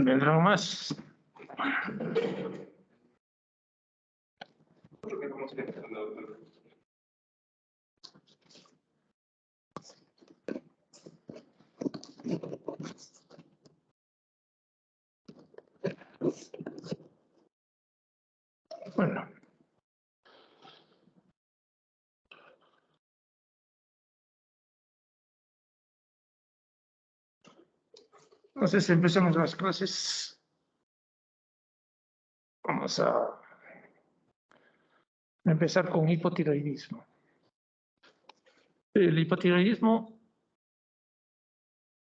Vendrán más. Bueno. Entonces empezamos las clases. Vamos a empezar con hipotiroidismo. El hipotiroidismo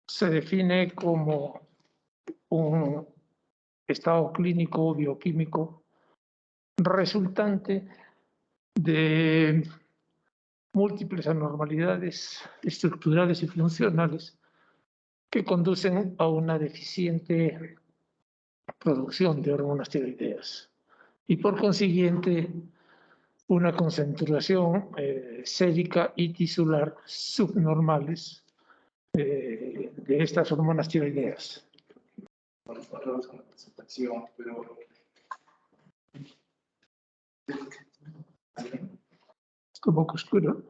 se define como un estado clínico bioquímico resultante de múltiples anormalidades estructurales y funcionales que conducen a una deficiente producción de hormonas tiroideas y por consiguiente una concentración sérica y tisular subnormales de estas hormonas tiroideas. Bueno, hablamos con la presentación, pero Es un poco oscuro.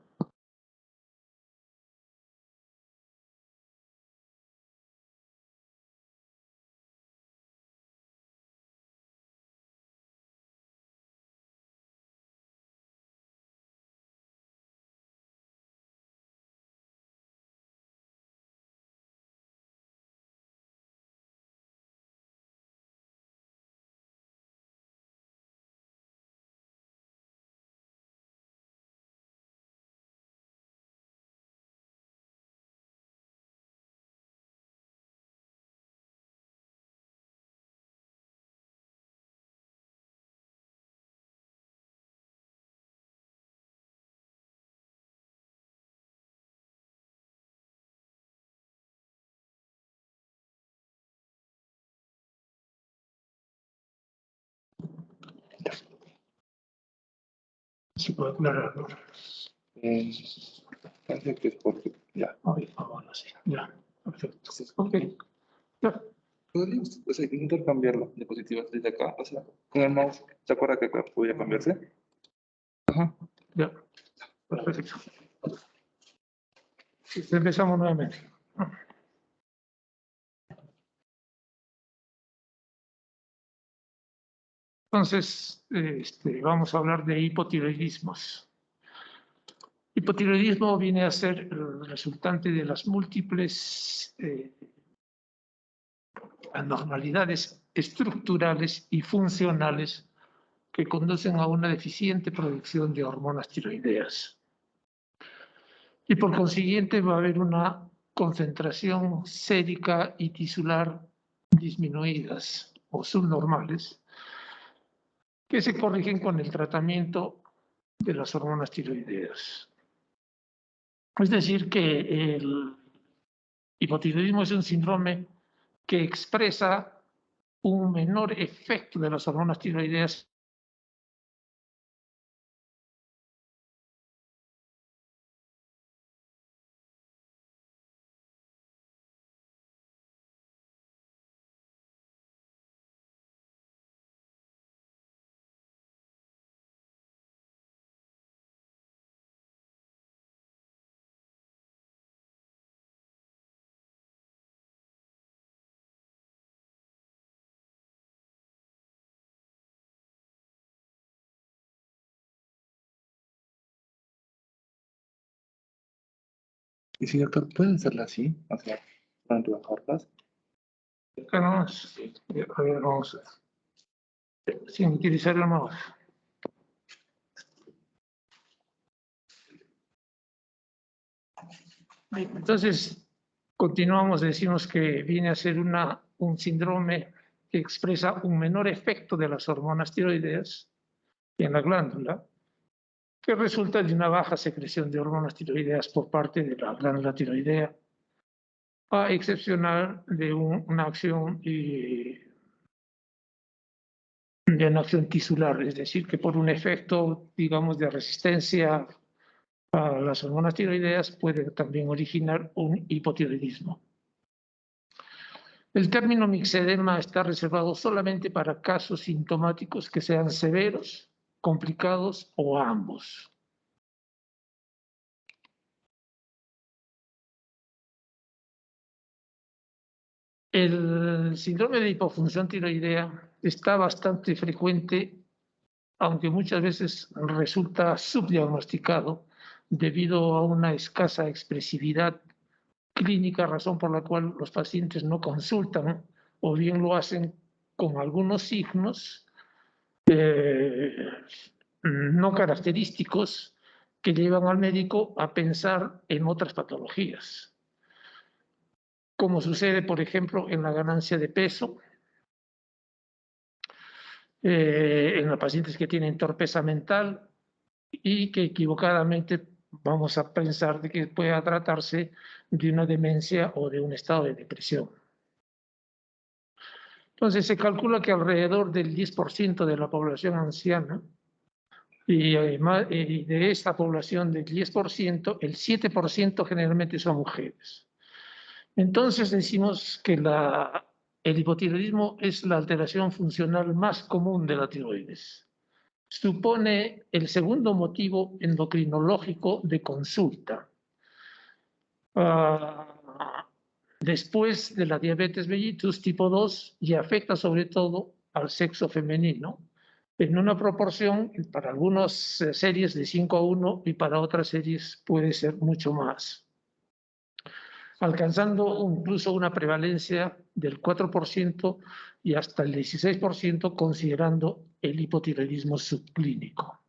Sí puedo aclararlo. parece que es porque ya. Bueno, sí, ya, perfecto. Ok, ya. Podríamos intentar cambiar las diapositivas desde acá, o sea, con el mouse. ¿Se acuerda que acá podía cambiarse? Ajá. Ya, perfecto. Empezamos nuevamente. Entonces, vamos a hablar de hipotiroidismos. Hipotiroidismo viene a ser el resultante de las múltiples anormalidades estructurales y funcionales que conducen a una deficiente producción de hormonas tiroideas. Y por consiguiente va a haber una concentración sérica y tisular disminuidas o subnormales que se corrigen con el tratamiento de las hormonas tiroideas. Es decir, que el hipotiroidismo es un síndrome que expresa un menor efecto de las hormonas tiroideas Y señor, ¿pueden hacerla así? O sea, para trabajarlas. cercanas. A ver, vamos a ver. Sin utilizar el mouse. Entonces, continuamos, decimos que viene a ser un síndrome que expresa un menor efecto de las hormonas tiroideas en la glándula, que resulta de una baja secreción de hormonas tiroideas por parte de la glándula tiroidea, a excepcionar de una acción tisular, es decir, que por un efecto, digamos, de resistencia a las hormonas tiroideas puede también originar un hipotiroidismo. El término mixedema está reservado solamente para casos sintomáticos que sean severos, complicados o ambos. El síndrome de hipofunción tiroidea está bastante frecuente, aunque muchas veces resulta subdiagnosticado debido a una escasa expresividad clínica, razón por la cual los pacientes no consultan o bien lo hacen con algunos signos no característicos que llevan al médico a pensar en otras patologías, como sucede, por ejemplo, en la ganancia de peso, en los pacientes que tienen torpeza mental y que equivocadamente vamos a pensar de que pueda tratarse de una demencia o de un estado de depresión. Entonces se calcula que alrededor del 10% de la población anciana y además de esta población del 10%, el 7% generalmente son mujeres. Entonces decimos que el hipotiroidismo es la alteración funcional más común de la tiroides. Supone el segundo motivo endocrinológico de consulta, después de la diabetes mellitus tipo 2, y afecta sobre todo al sexo femenino, en una proporción para algunas series de 5:1 y para otras series puede ser mucho más, alcanzando incluso una prevalencia del 4% y hasta el 16% considerando el hipotiroidismo subclínico.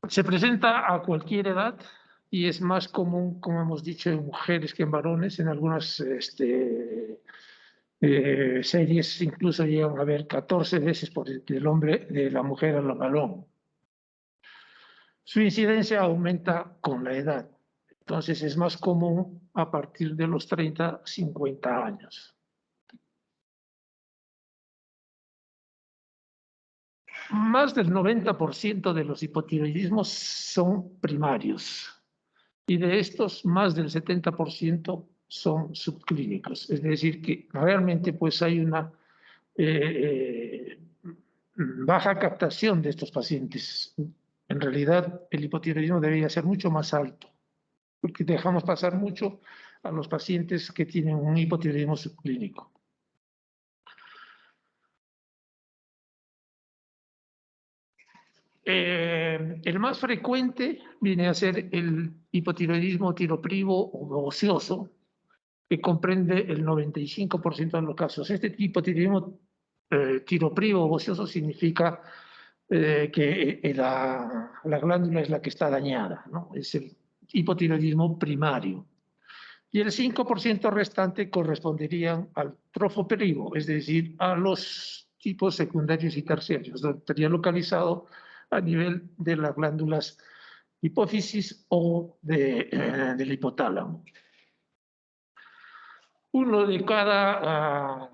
Se presenta a cualquier edad y es más común, como hemos dicho, en mujeres que en varones. En algunas series incluso llegan a ver 14 veces del hombre, de la mujer al varón. Su incidencia aumenta con la edad, entonces es más común a partir de los 30, 50 años. Más del 90% de los hipotiroidismos son primarios y de estos más del 70% son subclínicos. Es decir, que realmente pues hay una baja captación de estos pacientes. En realidad el hipotiroidismo debería ser mucho más alto porque dejamos pasar mucho a los pacientes que tienen un hipotiroidismo subclínico. El más frecuente viene a ser el hipotiroidismo tiroprivo o ocioso, que comprende el 95% de los casos. Este hipotiroidismo tiroprivo o ocioso significa que la glándula es la que está dañada, ¿no? Es el hipotiroidismo primario. Y el 5% restante corresponderían al trofoprivo, es decir, a los tipos secundarios y terciarios, donde estaría localizado a nivel de las glándulas hipófisis o del hipotálamo. Uno de cada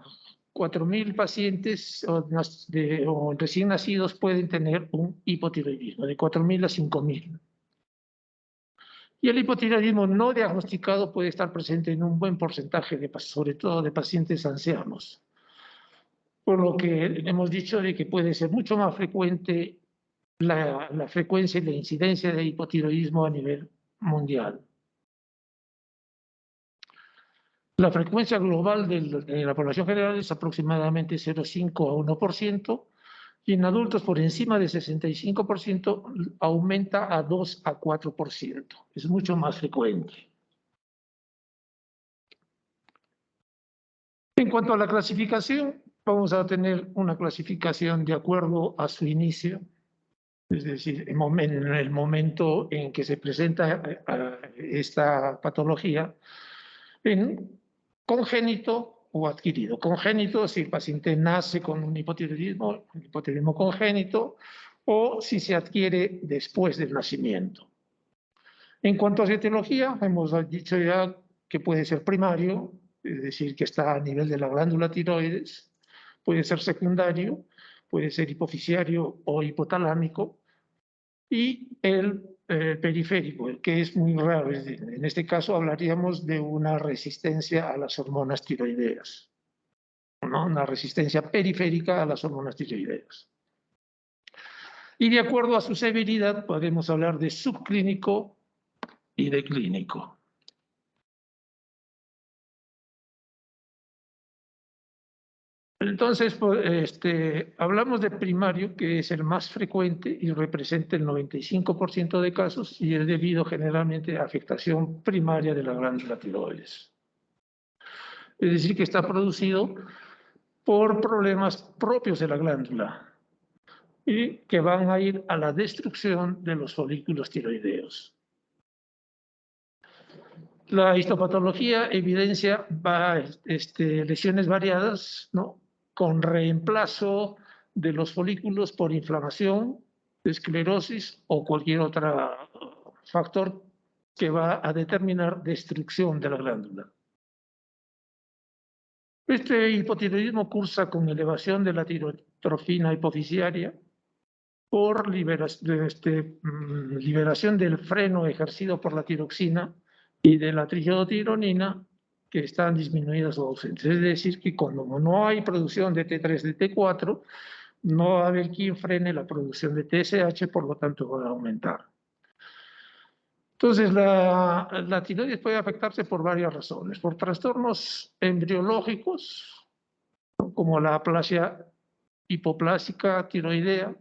4.000 pacientes o recién nacidos pueden tener un hipotiroidismo, de 4.000 a 5.000. Y el hipotiroidismo no diagnosticado puede estar presente en un buen porcentaje, sobre todo de pacientes ancianos. Por lo que hemos dicho de que puede ser mucho más frecuente la frecuencia y la incidencia de hipotiroidismo a nivel mundial. La frecuencia global de la población general es aproximadamente 0,5 a 1%, y en adultos por encima de 65% aumenta a 2 a 4%. Es mucho más frecuente. En cuanto a la clasificación, vamos a tener una clasificación de acuerdo a su inicio, es decir, en el momento en que se presenta esta patología, en congénito o adquirido. Congénito, si el paciente nace con un hipotiroidismo congénito, o si se adquiere después del nacimiento. En cuanto a su etiología, hemos dicho ya que puede ser primario, es decir, que está a nivel de la glándula tiroides, puede ser secundario, puede ser hipofisiario o hipotalámico, y el periférico, que es muy raro. En este caso hablaríamos de una resistencia a las hormonas tiroideas, ¿no? Una resistencia periférica a las hormonas tiroideas. Y de acuerdo a su severidad podemos hablar de subclínico y de clínico. Entonces, hablamos de primario, que es el más frecuente y representa el 95% de casos y es debido generalmente a afectación primaria de la glándula tiroides. Es decir, que está producido por problemas propios de la glándula y que van a ir a la destrucción de los folículos tiroideos. La histopatología evidencia lesiones variadas, ¿no? Con reemplazo de los folículos por inflamación, esclerosis o cualquier otro factor que va a determinar destrucción de la glándula. Este hipotiroidismo cursa con elevación de la tirotrofina hipofisiaria por liberación del freno ejercido por la tiroxina y de la triiodotironina, que están disminuidas o ausentes. Es decir, que cuando no hay producción de T3, de T4, no va a haber quien frene la producción de TSH, por lo tanto va a aumentar. Entonces, la tiroides puede afectarse por varias razones. Por trastornos embriológicos, ¿no? Como la aplasia hipoplásica tiroidea,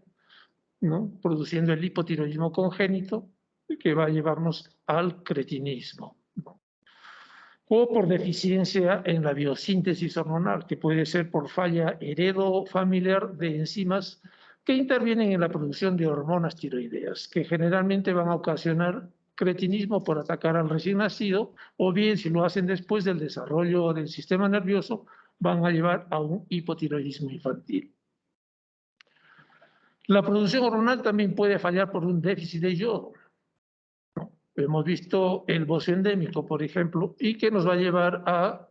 ¿no? Produciendo el hipotiroidismo congénito, que va a llevarnos al cretinismo, ¿no? O por deficiencia en la biosíntesis hormonal, que puede ser por falla heredofamiliar de enzimas que intervienen en la producción de hormonas tiroideas, que generalmente van a ocasionar cretinismo por atacar al recién nacido, o bien si lo hacen después del desarrollo del sistema nervioso, van a llevar a un hipotiroidismo infantil. La producción hormonal también puede fallar por un déficit de yodo. Hemos visto el bocio endémico, por ejemplo, y que nos va a llevar a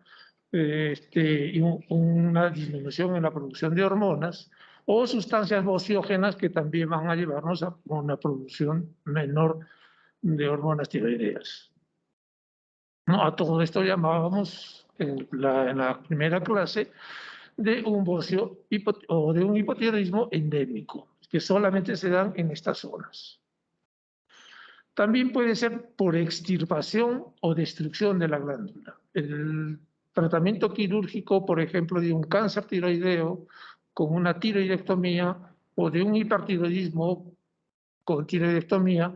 una disminución en la producción de hormonas o sustancias bociógenas que también van a llevarnos a una producción menor de hormonas tiroideas. ¿No? A todo esto llamábamos en la primera clase de un bocio o de un hipotiroidismo endémico, que solamente se dan en estas zonas. También puede ser por extirpación o destrucción de la glándula. El tratamiento quirúrgico, por ejemplo, de un cáncer tiroideo con una tiroidectomía o de un hipertiroidismo con tiroidectomía,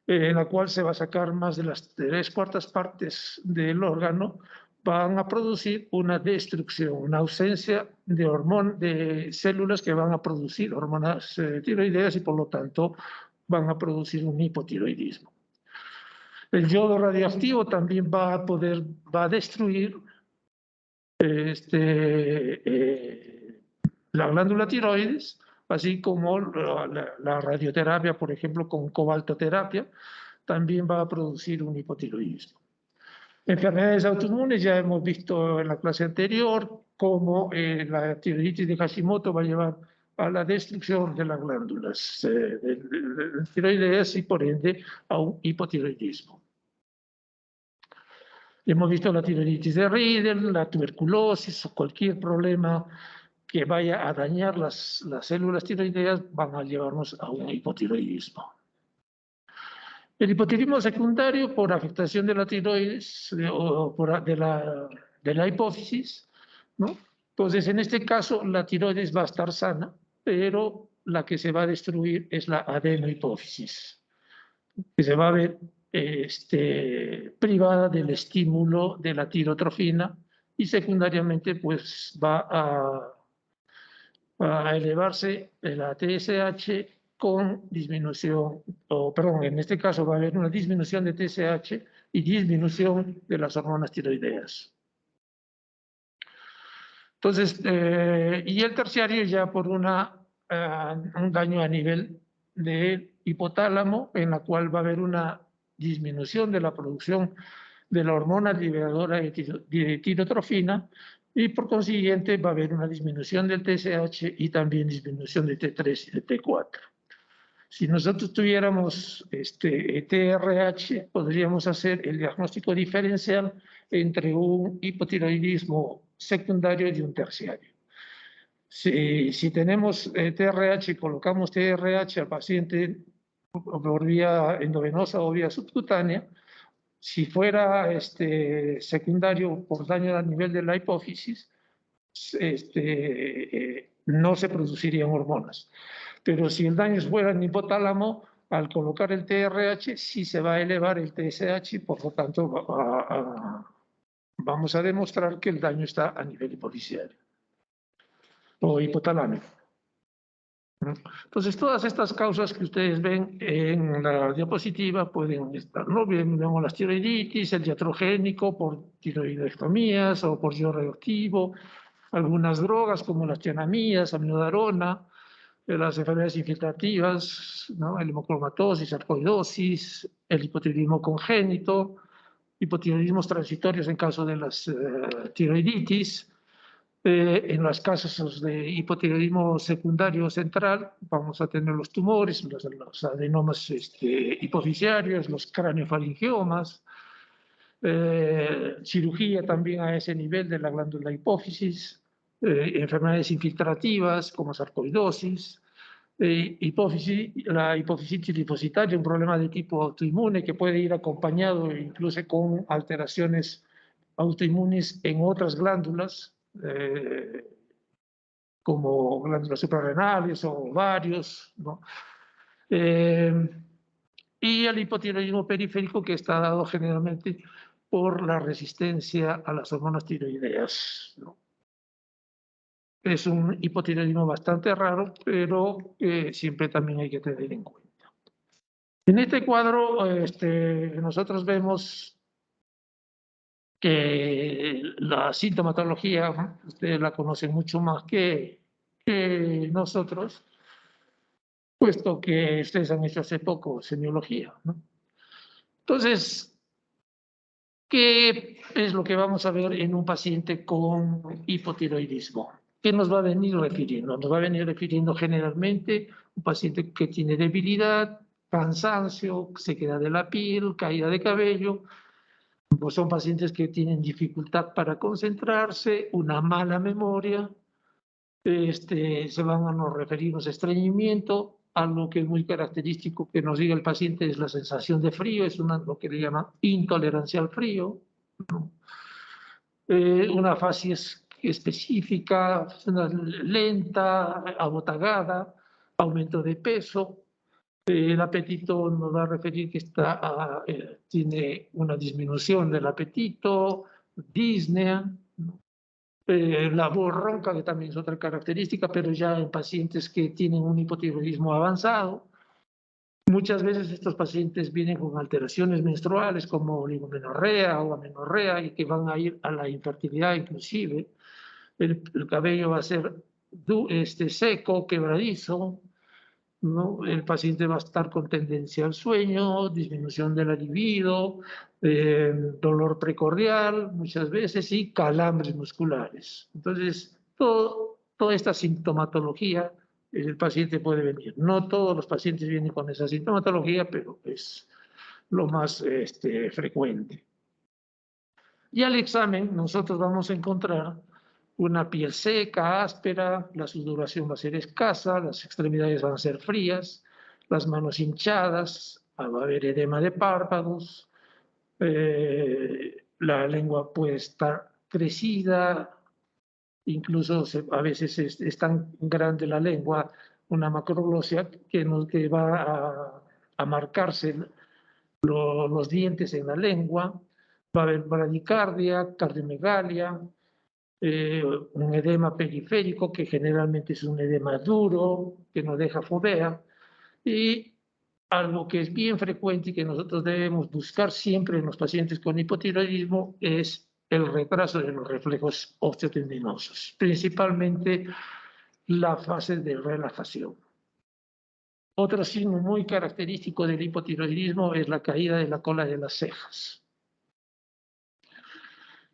en la cual se va a sacar más de las 3/4 partes del órgano, van a producir una destrucción, una ausencia de células que van a producir hormonas tiroideas y por lo tanto van a producir un hipotiroidismo. El yodo radioactivo también va a destruir la glándula tiroides, así como la radioterapia, por ejemplo, con cobaltoterapia, también va a producir un hipotiroidismo. Enfermedades autoinmunes, ya hemos visto en la clase anterior cómo la tiroiditis de Hashimoto va a llevar a la destrucción de las glándulas tiroideas y por ende a un hipotiroidismo. Hemos visto la tiroiditis de Riedel, la tuberculosis o cualquier problema que vaya a dañar las células tiroideas van a llevarnos a un hipotiroidismo. El hipotiroidismo secundario por afectación de la tiroides o de la hipófisis, ¿no? Entonces, en este caso, la tiroides va a estar sana, pero la que se va a destruir es la adenohipófisis, que se va a ver privada del estímulo de la tirotrofina y secundariamente pues va a elevarse la TSH con disminución, en este caso va a haber una disminución de TSH y disminución de las hormonas tiroideas. Entonces, y el terciario ya por un daño a nivel del hipotálamo, en la cual va a haber una disminución de la producción de la hormona liberadora de tirotrofina y por consiguiente va a haber una disminución del TSH y también disminución de T3 y de T4. Si nosotros tuviéramos TRH, podríamos hacer el diagnóstico diferencial entre un hipotiroidismo secundario y un terciario. Si tenemos TRH y colocamos TRH al paciente por vía endovenosa o vía subcutánea, si fuera secundario por daño a nivel de la hipófisis, no se producirían hormonas. Pero si el daño fuera en hipotálamo, al colocar el TRH sí se va a elevar el TSH y por lo tanto vamos a demostrar que el daño está a nivel hipofisiario o hipotalámico. Entonces, todas estas causas que ustedes ven en la diapositiva pueden estar, ¿no? Vemos las tiroiditis, el iatrogénico por tiroidectomías o por yodo radioactivo, algunas drogas como las tianamidas, aminodarona, las enfermedades infiltrativas, ¿no? El hemocromatosis, sarcoidosis, el hipotiroidismo congénito, hipotiroidismos transitorios en caso de las tiroiditis. En los casos de hipotiroidismo secundario central vamos a tener los tumores, los adenomas hipofisiarios, los craneofaringiomas, cirugía también a ese nivel de la glándula hipófisis, enfermedades infiltrativas como sarcoidosis, la hipofisitis linfocitaria, un problema de tipo autoinmune que puede ir acompañado incluso con alteraciones autoinmunes en otras glándulas, como glándulas suprarrenales o ovarios, ¿no? Y el hipotiroidismo periférico, que está dado generalmente por la resistencia a las hormonas tiroideas, ¿no? Es un hipotiroidismo bastante raro, pero siempre también hay que tener en cuenta. En este cuadro nosotros vemos que la sintomatología, ustedes la conocen mucho más que nosotros, puesto que ustedes han hecho hace poco semiología, ¿no? Entonces, ¿qué es lo que vamos a ver en un paciente con hipotiroidismo? ¿Qué nos va a venir refiriendo? Nos va a venir refiriendo generalmente un paciente que tiene debilidad, cansancio, sequedad de la piel, caída de cabello. Pues son pacientes que tienen dificultad para concentrarse, una mala memoria, se van a nos referirnos a estreñimiento. Algo que es muy característico que nos diga el paciente es la sensación de frío, es lo que le llaman intolerancia al frío, ¿no? Una facies específica, lenta, abotagada, aumento de peso. El apetito nos va a referir que tiene una disminución del apetito, disnea, ¿no? La voz ronca, que también es otra característica, pero ya en pacientes que tienen un hipotiroidismo avanzado. Muchas veces estos pacientes vienen con alteraciones menstruales como oligomenorrea o amenorrea y que van a ir a la infertilidad inclusive. El cabello va a ser seco, quebradizo, ¿no? El paciente va a estar con tendencia al sueño, disminución de la libido, dolor precordial muchas veces y calambres musculares. Entonces, toda esta sintomatología el paciente puede venir. No todos los pacientes vienen con esa sintomatología, pero es lo más frecuente. Y al examen nosotros vamos a encontrar una piel seca, áspera, la sudoración va a ser escasa, las extremidades van a ser frías, las manos hinchadas, va a haber edema de párpados, la lengua puede estar crecida, incluso a veces es tan grande la lengua, una macroglosia, que va a marcarse los dientes en la lengua, va a haber bradicardia, cardiomegalia, un edema periférico, que generalmente es un edema duro, que no deja fovea, y algo que es bien frecuente y que nosotros debemos buscar siempre en los pacientes con hipotiroidismo es el retraso de los reflejos osteotendinosos, principalmente la fase de relajación. Otro signo muy característico del hipotiroidismo es la caída de la cola de las cejas.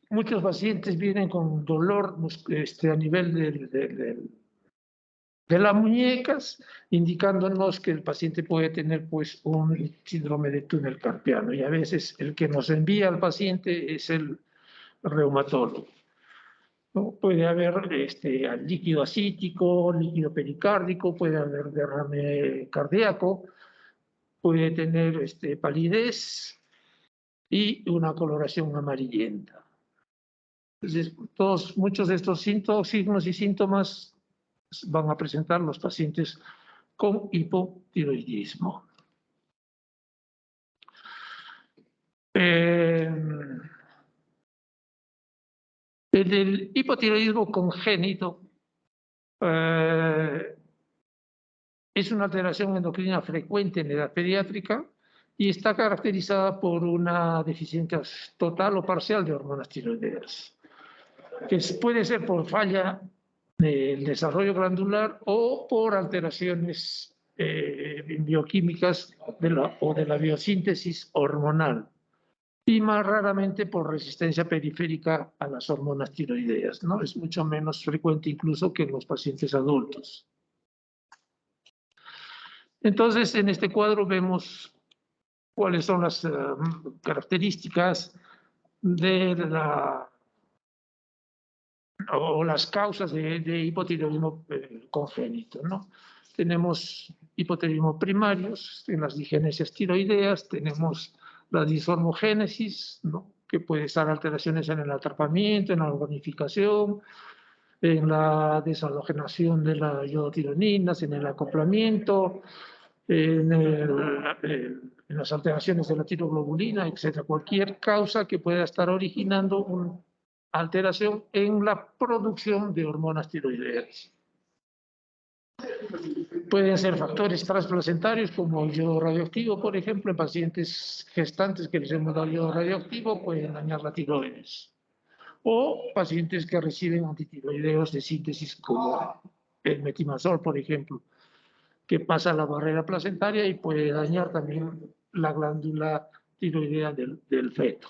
Muchos pacientes vienen con dolor a nivel de las muñecas, indicándonos que el paciente puede tener pues un síndrome de túnel carpiano, y a veces el que nos envía al paciente es el reumatólogo, ¿no? Puede haber líquido acítico, líquido pericárdico, puede haber derrame cardíaco, puede tener palidez y una coloración amarillenta. Entonces, muchos de estos signos y síntomas van a presentar los pacientes con hipotiroidismo. El hipotiroidismo congénito es una alteración endocrina frecuente en la edad pediátrica y está caracterizada por una deficiencia total o parcial de hormonas tiroideas, que puede ser por falla del desarrollo glandular o por alteraciones bioquímicas o de la biosíntesis hormonal, y más raramente por resistencia periférica a las hormonas tiroideas, ¿no? Es mucho menos frecuente incluso que en los pacientes adultos. Entonces, en este cuadro vemos cuáles son las características de las causas de hipotiroidismo congénito, ¿no? Tenemos hipotiroidismo primarios en las digenesias tiroideas, tenemos la disformogénesis, ¿no?, que puede estar alteraciones en el atrapamiento, en la organificación, en la deshalogenación de las iodotironinas, en el acoplamiento, en las alteraciones de la tiroglobulina, etc. Cualquier causa que pueda estar originando una alteración en la producción de hormonas tiroideas. Pueden ser factores transplacentarios como el yodo radioactivo, por ejemplo, en pacientes gestantes que les hemos dado yodo radioactivo pueden dañar la tiroides. O pacientes que reciben antitiroideos de síntesis como el metimazol, por ejemplo, que pasa la barrera placentaria y puede dañar también la glándula tiroidea del feto.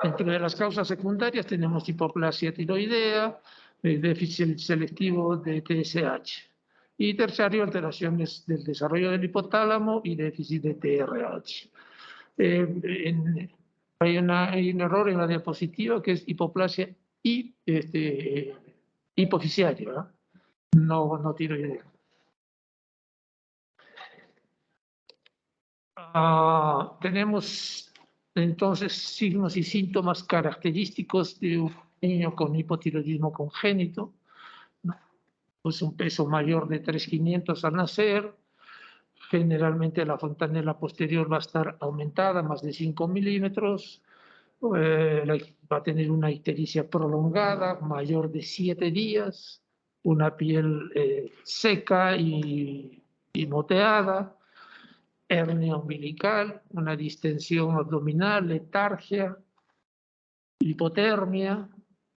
Dentro de las causas secundarias tenemos hipoplasia tiroidea, déficit selectivo de TSH. Y terciario, alteraciones del desarrollo del hipotálamo y déficit de TRH. Hay un error en la diapositiva que es hipoplasia hipofisiaria, ¿verdad? No tiroidea. Tenemos entonces signos y síntomas característicos de un niño con hipotiroidismo congénito, ¿no? Pues un peso mayor de 3,500 al nacer, generalmente la fontanela posterior va a estar aumentada, más de 5 milímetros, va a tener una ictericia prolongada, mayor de 7 días, una piel seca y moteada, hernia umbilical, una distensión abdominal, letargia, hipotermia,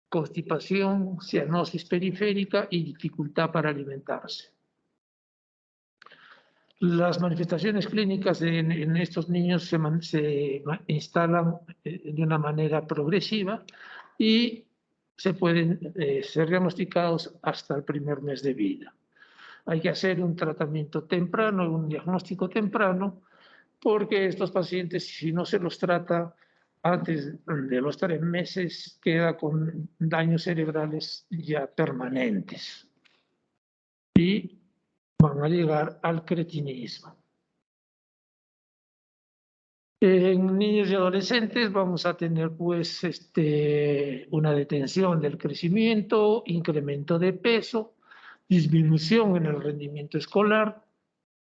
constipación, cianosis periférica y dificultad para alimentarse. Las manifestaciones clínicas en estos niños se instalan de una manera progresiva y se pueden ser diagnosticados hasta el primer mes de vida. Hay que hacer un tratamiento temprano, un diagnóstico temprano, porque estos pacientes, si no se los trata antes de los 3 meses, queda con daños cerebrales ya permanentes y van a llegar al cretinismo. En niños y adolescentes vamos a tener pues una detención del crecimiento, incremento de peso, disminución en el rendimiento escolar,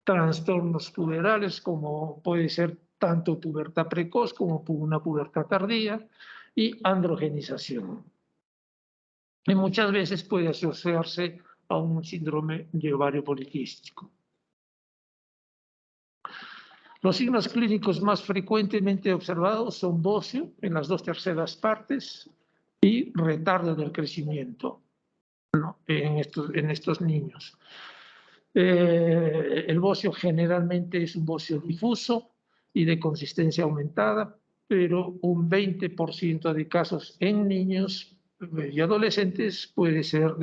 trastornos puberales como puede ser tanto pubertad precoz como una pubertad tardía y androgenización. Y muchas veces puede asociarse a un síndrome de ovario poliquístico. Los signos clínicos más frecuentemente observados son bocio en las 2/3 partes y retardo del crecimiento, ¿no?, en estos niños. El bocio generalmente es un bocio difuso y de consistencia aumentada, pero un 20% de casos en niños y adolescentes puede ser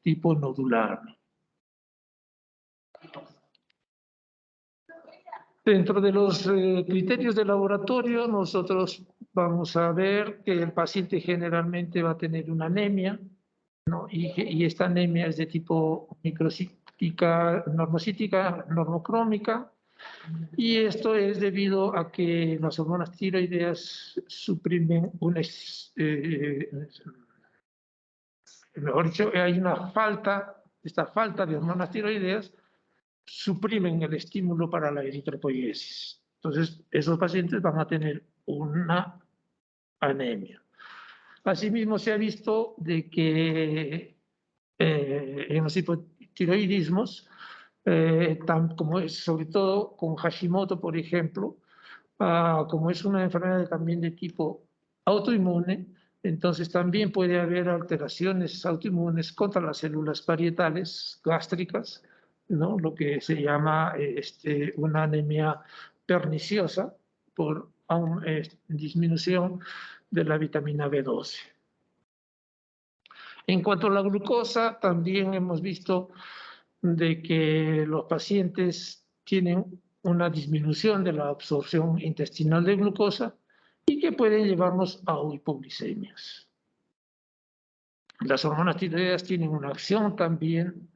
tipo nodular. Dentro de los criterios de laboratorio, nosotros vamos a ver que el paciente generalmente va a tener una anemia, ¿no? Y esta anemia es de tipo microcítica, normocítica, normocrómica, y esto es debido a que las hormonas tiroideas suprimen mejor dicho, hay esta falta de hormonas tiroideas suprimen el estímulo para la eritropoiesis. Entonces, esos pacientes van a tener una anemia. Asimismo, se ha visto de que en los hipotiroidismos, como es, sobre todo con Hashimoto, por ejemplo, como es una enfermedad también de tipo autoinmune, entonces también puede haber alteraciones autoinmunes contra las células parietales gástricas, ¿no? Lo que se llama una anemia perniciosa por disminución de la vitamina B12. En cuanto a la glucosa, también hemos visto de que los pacientes tienen una disminución de la absorción intestinal de glucosa y que pueden llevarnos a hipoglicemias. Las hormonas tiroideas tienen una acción también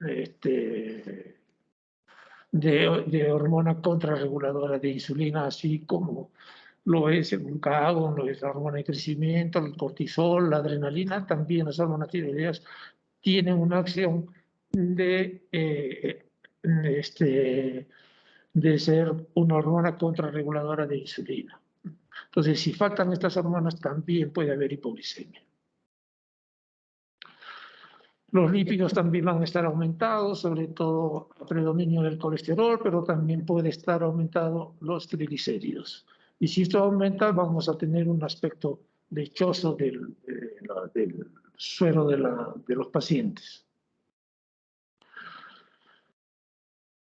de hormona contrarreguladora de insulina, así como lo es el glucagón, lo es la hormona de crecimiento, el cortisol, la adrenalina. También las hormonas tiroideas tienen una acción de ser una hormona contrarreguladora de insulina. Entonces, si faltan estas hormonas, también puede haber hipoglicemia. Los lípidos también van a estar aumentados, sobre todo a predominio del colesterol, pero también puede estar aumentado los triglicéridos. Y si esto aumenta, vamos a tener un aspecto lechoso del suero de los pacientes.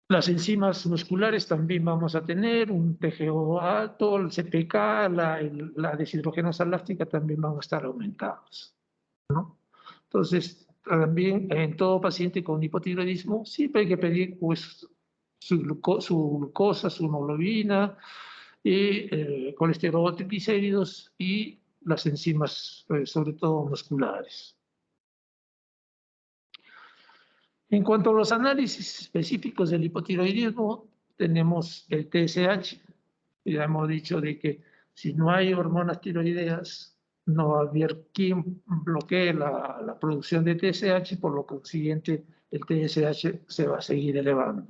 Las enzimas musculares también vamos a tener un TGO alto, el CPK, la deshidrogenasa láctica también van a estar aumentados, ¿no? Entonces, también en todo paciente con hipotiroidismo siempre hay que pedir pues, su glucosa, su hemoglobina, y colesterol, triglicéridos y las enzimas, sobre todo musculares. En cuanto a los análisis específicos del hipotiroidismo, tenemos el TSH. Ya hemos dicho de que si no hay hormonas tiroideas, no va a haber quien bloquee la producción de TSH, por lo consiguiente el TSH se va a seguir elevando.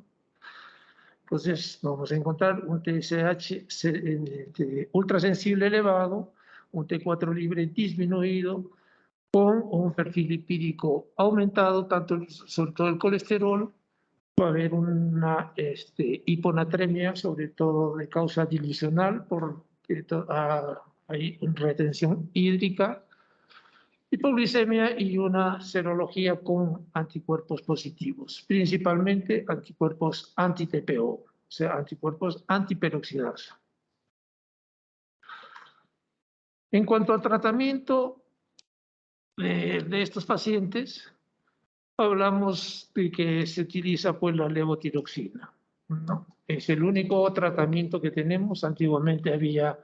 Entonces vamos a encontrar un TSH ultrasensible elevado, un T4 libre disminuido, con un perfil lipídico aumentado, sobre todo el colesterol. Va a haber una hiponatremia, sobre todo de causa dilucional, porque hay retención hídrica, hipoglicemia y una serología con anticuerpos positivos, principalmente anticuerpos anti-TPO, o sea, anticuerpos antiperoxidasa. En cuanto al tratamiento de estos pacientes, hablamos de que se utiliza pues la levotiroxina, ¿no? Es el único tratamiento que tenemos. Antiguamente había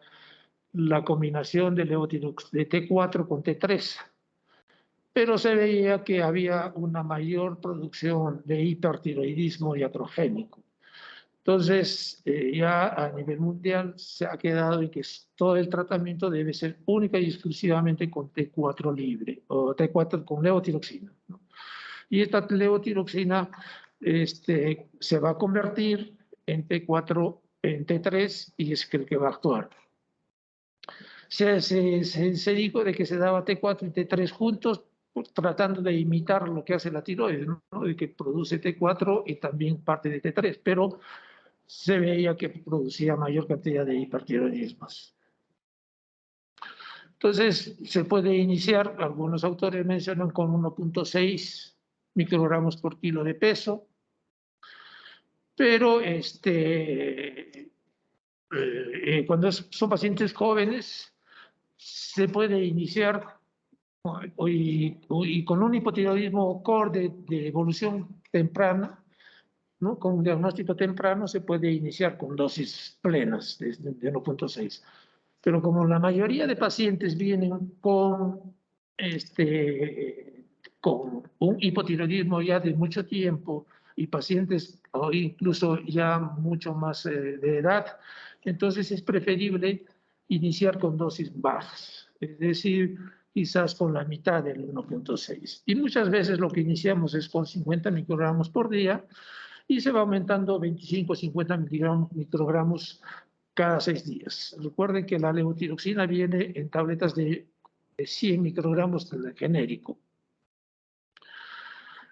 la combinación de de T4 con T3, pero se veía que había una mayor producción de hipertiroidismo iatrogénico. Entonces, ya a nivel mundial se ha quedado en que todo el tratamiento debe ser única y exclusivamente con T4 libre, o T4 con levotiroxina, ¿no? Y esta levotiroxina se va a convertir en T4, en T3, y es el que va a actuar. Se dijo de que se daba T4 y T3 juntos, tratando de imitar lo que hace la tiroides, ¿no? De que produce T4 y también parte de T3, pero se veía que producía mayor cantidad de hipertiroidismos. Entonces, se puede iniciar, algunos autores mencionan con 1.6 microgramos por kilo de peso, pero cuando son pacientes jóvenes, se puede iniciar y con un hipotiroidismo core de evolución temprana, ¿no? Con un diagnóstico temprano se puede iniciar con dosis plenas de 1.6. Pero como la mayoría de pacientes vienen con un hipotiroidismo ya de mucho tiempo y pacientes o incluso ya mucho más de edad, entonces es preferible iniciar con dosis bajas, es decir, quizás con la mitad del 1.6. Y muchas veces lo que iniciamos es con 50 microgramos por día y se va aumentando 25 o 50 microgramos cada 6 días. Recuerden que la levotiroxina viene en tabletas de 100 microgramos del genérico.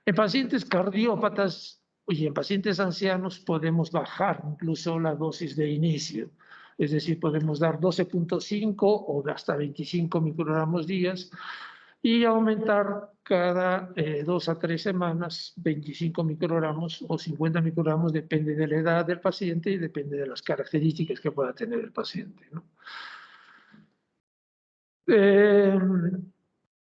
En pacientes cardiópatas y en pacientes ancianos podemos bajar incluso la dosis de inicio. Es decir, podemos dar 12.5 o hasta 25 microgramos días y aumentar cada 2 a 3 semanas 25 microgramos o 50 microgramos, depende de la edad del paciente y depende de las características que pueda tener el paciente, ¿no?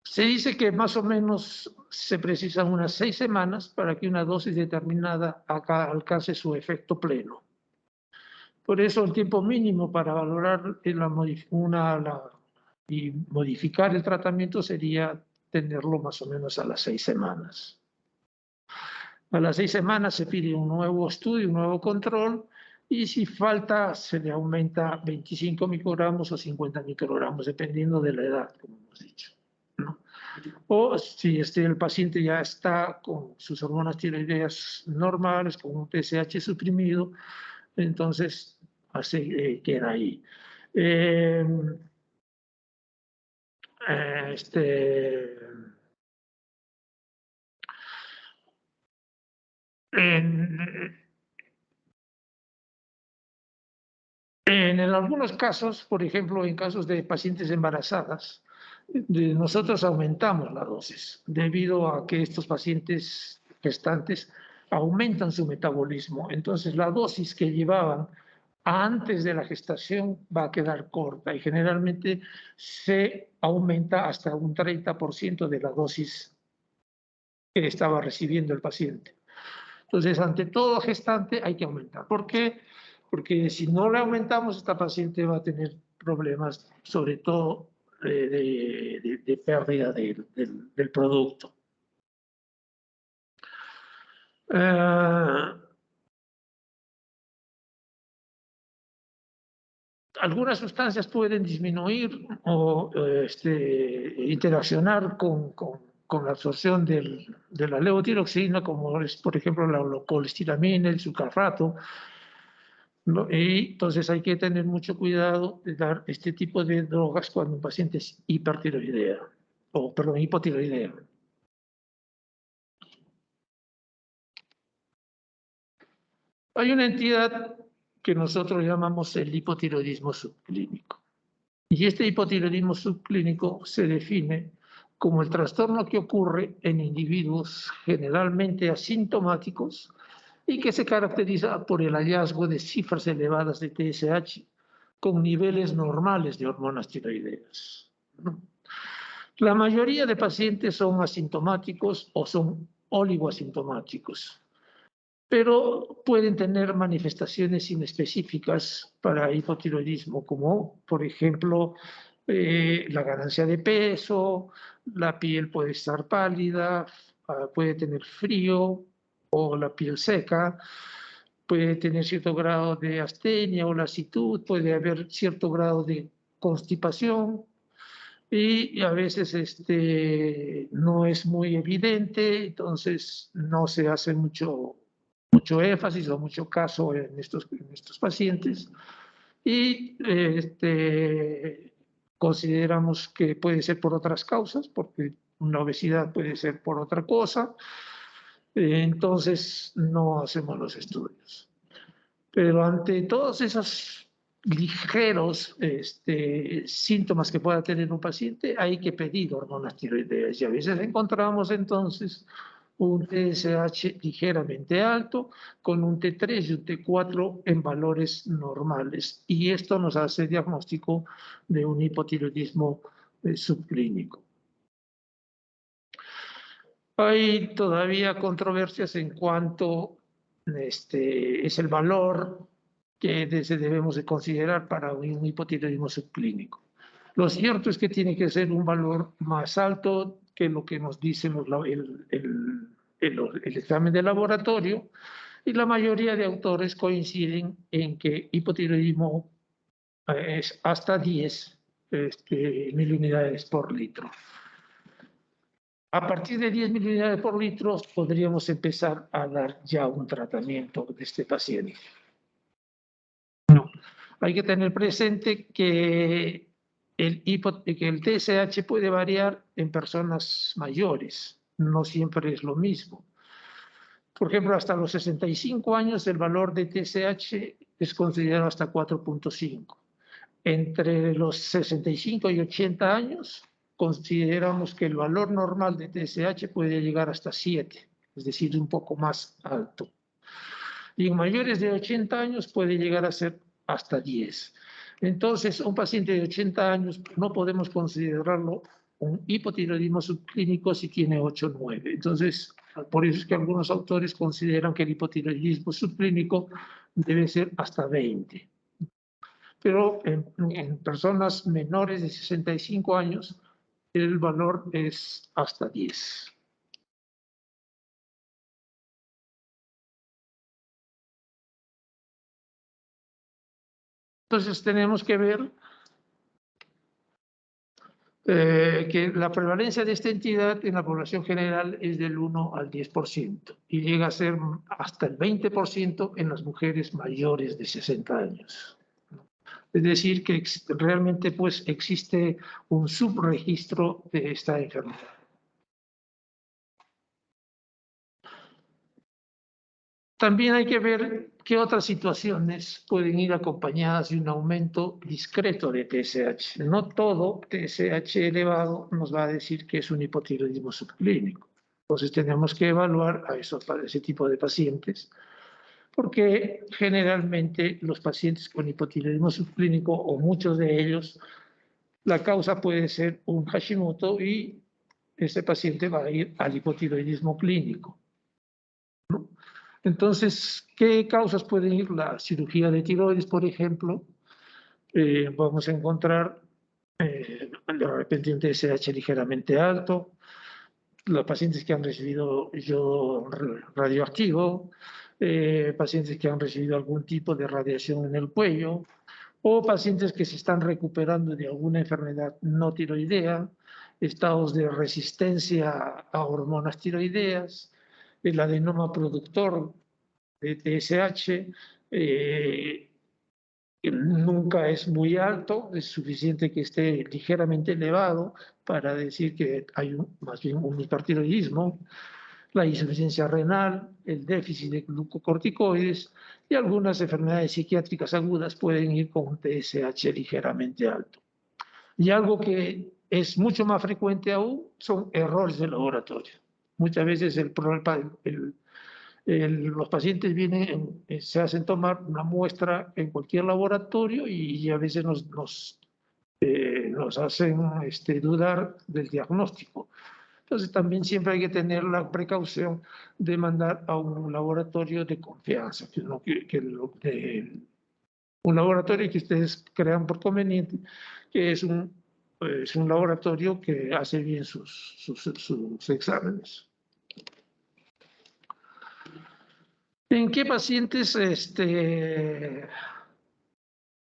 Se dice que más o menos se precisan unas 6 semanas para que una dosis determinada alcance su efecto pleno. Por eso el tiempo mínimo para valorar y modificar el tratamiento sería tenerlo más o menos a las 6 semanas. A las 6 semanas se pide un nuevo estudio, un nuevo control, y si falta se le aumenta 25 microgramos o 50 microgramos, dependiendo de la edad, como hemos dicho, ¿no? O si el paciente ya está con sus hormonas tiroideas normales, con un TSH suprimido, entonces queda ahí. Eh, este, en algunos casos, por ejemplo, en casos de pacientes embarazadas, nosotros aumentamos la dosis debido a que estos pacientes gestantes aumentan su metabolismo. Entonces, la dosis que llevaban antes de la gestación va a quedar corta y generalmente se aumenta hasta un 30% de la dosis que estaba recibiendo el paciente. Entonces, ante todo gestante hay que aumentar. ¿Por qué? Porque si no le aumentamos, esta paciente va a tener problemas, sobre todo de pérdida del producto. Algunas sustancias pueden disminuir o interaccionar con la absorción de la levotiroxina, como es, por ejemplo, la colestiramina, el sucarrato, ¿no? Y entonces hay que tener mucho cuidado de dar este tipo de drogas cuando un paciente es hipertiroidea, o perdón, hipotiroidea. Hay una entidad que nosotros llamamos el hipotiroidismo subclínico. Y este hipotiroidismo subclínico se define como el trastorno que ocurre en individuos generalmente asintomáticos y que se caracteriza por el hallazgo de cifras elevadas de TSH con niveles normales de hormonas tiroideas. La mayoría de pacientes son asintomáticos o son oligoasintomáticos, pero pueden tener manifestaciones inespecíficas para hipotiroidismo, como por ejemplo la ganancia de peso, la piel puede estar pálida, puede tener frío o la piel seca, puede tener cierto grado de astenia o lasitud, puede haber cierto grado de constipación y a veces no es muy evidente, entonces no se hace mucho énfasis o mucho caso en estos pacientes y consideramos que puede ser por otras causas, porque una obesidad puede ser por otra cosa, entonces no hacemos los estudios. Pero ante todos esos ligeros síntomas que pueda tener un paciente, hay que pedir hormonas tiroideas y a veces encontramos entonces un TSH ligeramente alto con un T3 y un T4 en valores normales y esto nos hace diagnóstico de un hipotiroidismo subclínico. Hay todavía controversias en cuanto es el valor que debemos de considerar para un hipotiroidismo subclínico. Lo cierto es que tiene que ser un valor más alto que lo que nos dice el examen de laboratorio, y la mayoría de autores coinciden en que hipotiroidismo es hasta 10 miliunidades por litro. A partir de 10 miliunidades por litro podríamos empezar a dar ya un tratamiento de este paciente. No. Hay que tener presente que el TSH puede variar en personas mayores, no siempre es lo mismo. Por ejemplo, hasta los 65 años el valor de TSH es considerado hasta 4.5. Entre los 65 y 80 años consideramos que el valor normal de TSH puede llegar hasta 7, es decir, un poco más alto. Y en mayores de 80 años puede llegar a ser hasta 10. Entonces, un paciente de 80 años no podemos considerarlo un hipotiroidismo subclínico si tiene 8 o 9. Entonces, por eso es que algunos autores consideran que el hipotiroidismo subclínico debe ser hasta 20. Pero en personas menores de 65 años, el valor es hasta 10. Entonces tenemos que ver que la prevalencia de esta entidad en la población general es del 1 al 10% y llega a ser hasta el 20% en las mujeres mayores de 60 años. Es decir, que realmente pues, existe un subregistro de esta enfermedad. También hay que ver qué otras situaciones pueden ir acompañadas de un aumento discreto de TSH. No todo TSH elevado nos va a decir que es un hipotiroidismo subclínico. Entonces tenemos que evaluar a ese tipo de pacientes, porque generalmente los pacientes con hipotiroidismo subclínico, o muchos de ellos, la causa puede ser un Hashimoto y ese paciente va a ir al hipotiroidismo clínico. Entonces, ¿qué causas pueden ir? La cirugía de tiroides, por ejemplo. Vamos a encontrar de repente un TSH ligeramente alto, los pacientes que han recibido yodo radioactivo, pacientes que han recibido algún tipo de radiación en el cuello, o pacientes que se están recuperando de alguna enfermedad no tiroidea, estados de resistencia a hormonas tiroideas, el adenoma productor de TSH nunca es muy alto, es suficiente que esté ligeramente elevado para decir que hay más bien un hipertiroidismo, la insuficiencia renal, el déficit de glucocorticoides y algunas enfermedades psiquiátricas agudas pueden ir con un TSH ligeramente alto. Y algo que es mucho más frecuente aún son errores de laboratorio. Muchas veces los pacientes vienen, se hacen tomar una muestra en cualquier laboratorio y a veces nos hacen dudar del diagnóstico. Entonces también siempre hay que tener la precaución de mandar a un laboratorio de confianza, un laboratorio que ustedes crean por conveniente, que es un laboratorio que hace bien sus exámenes. ¿En qué pacientes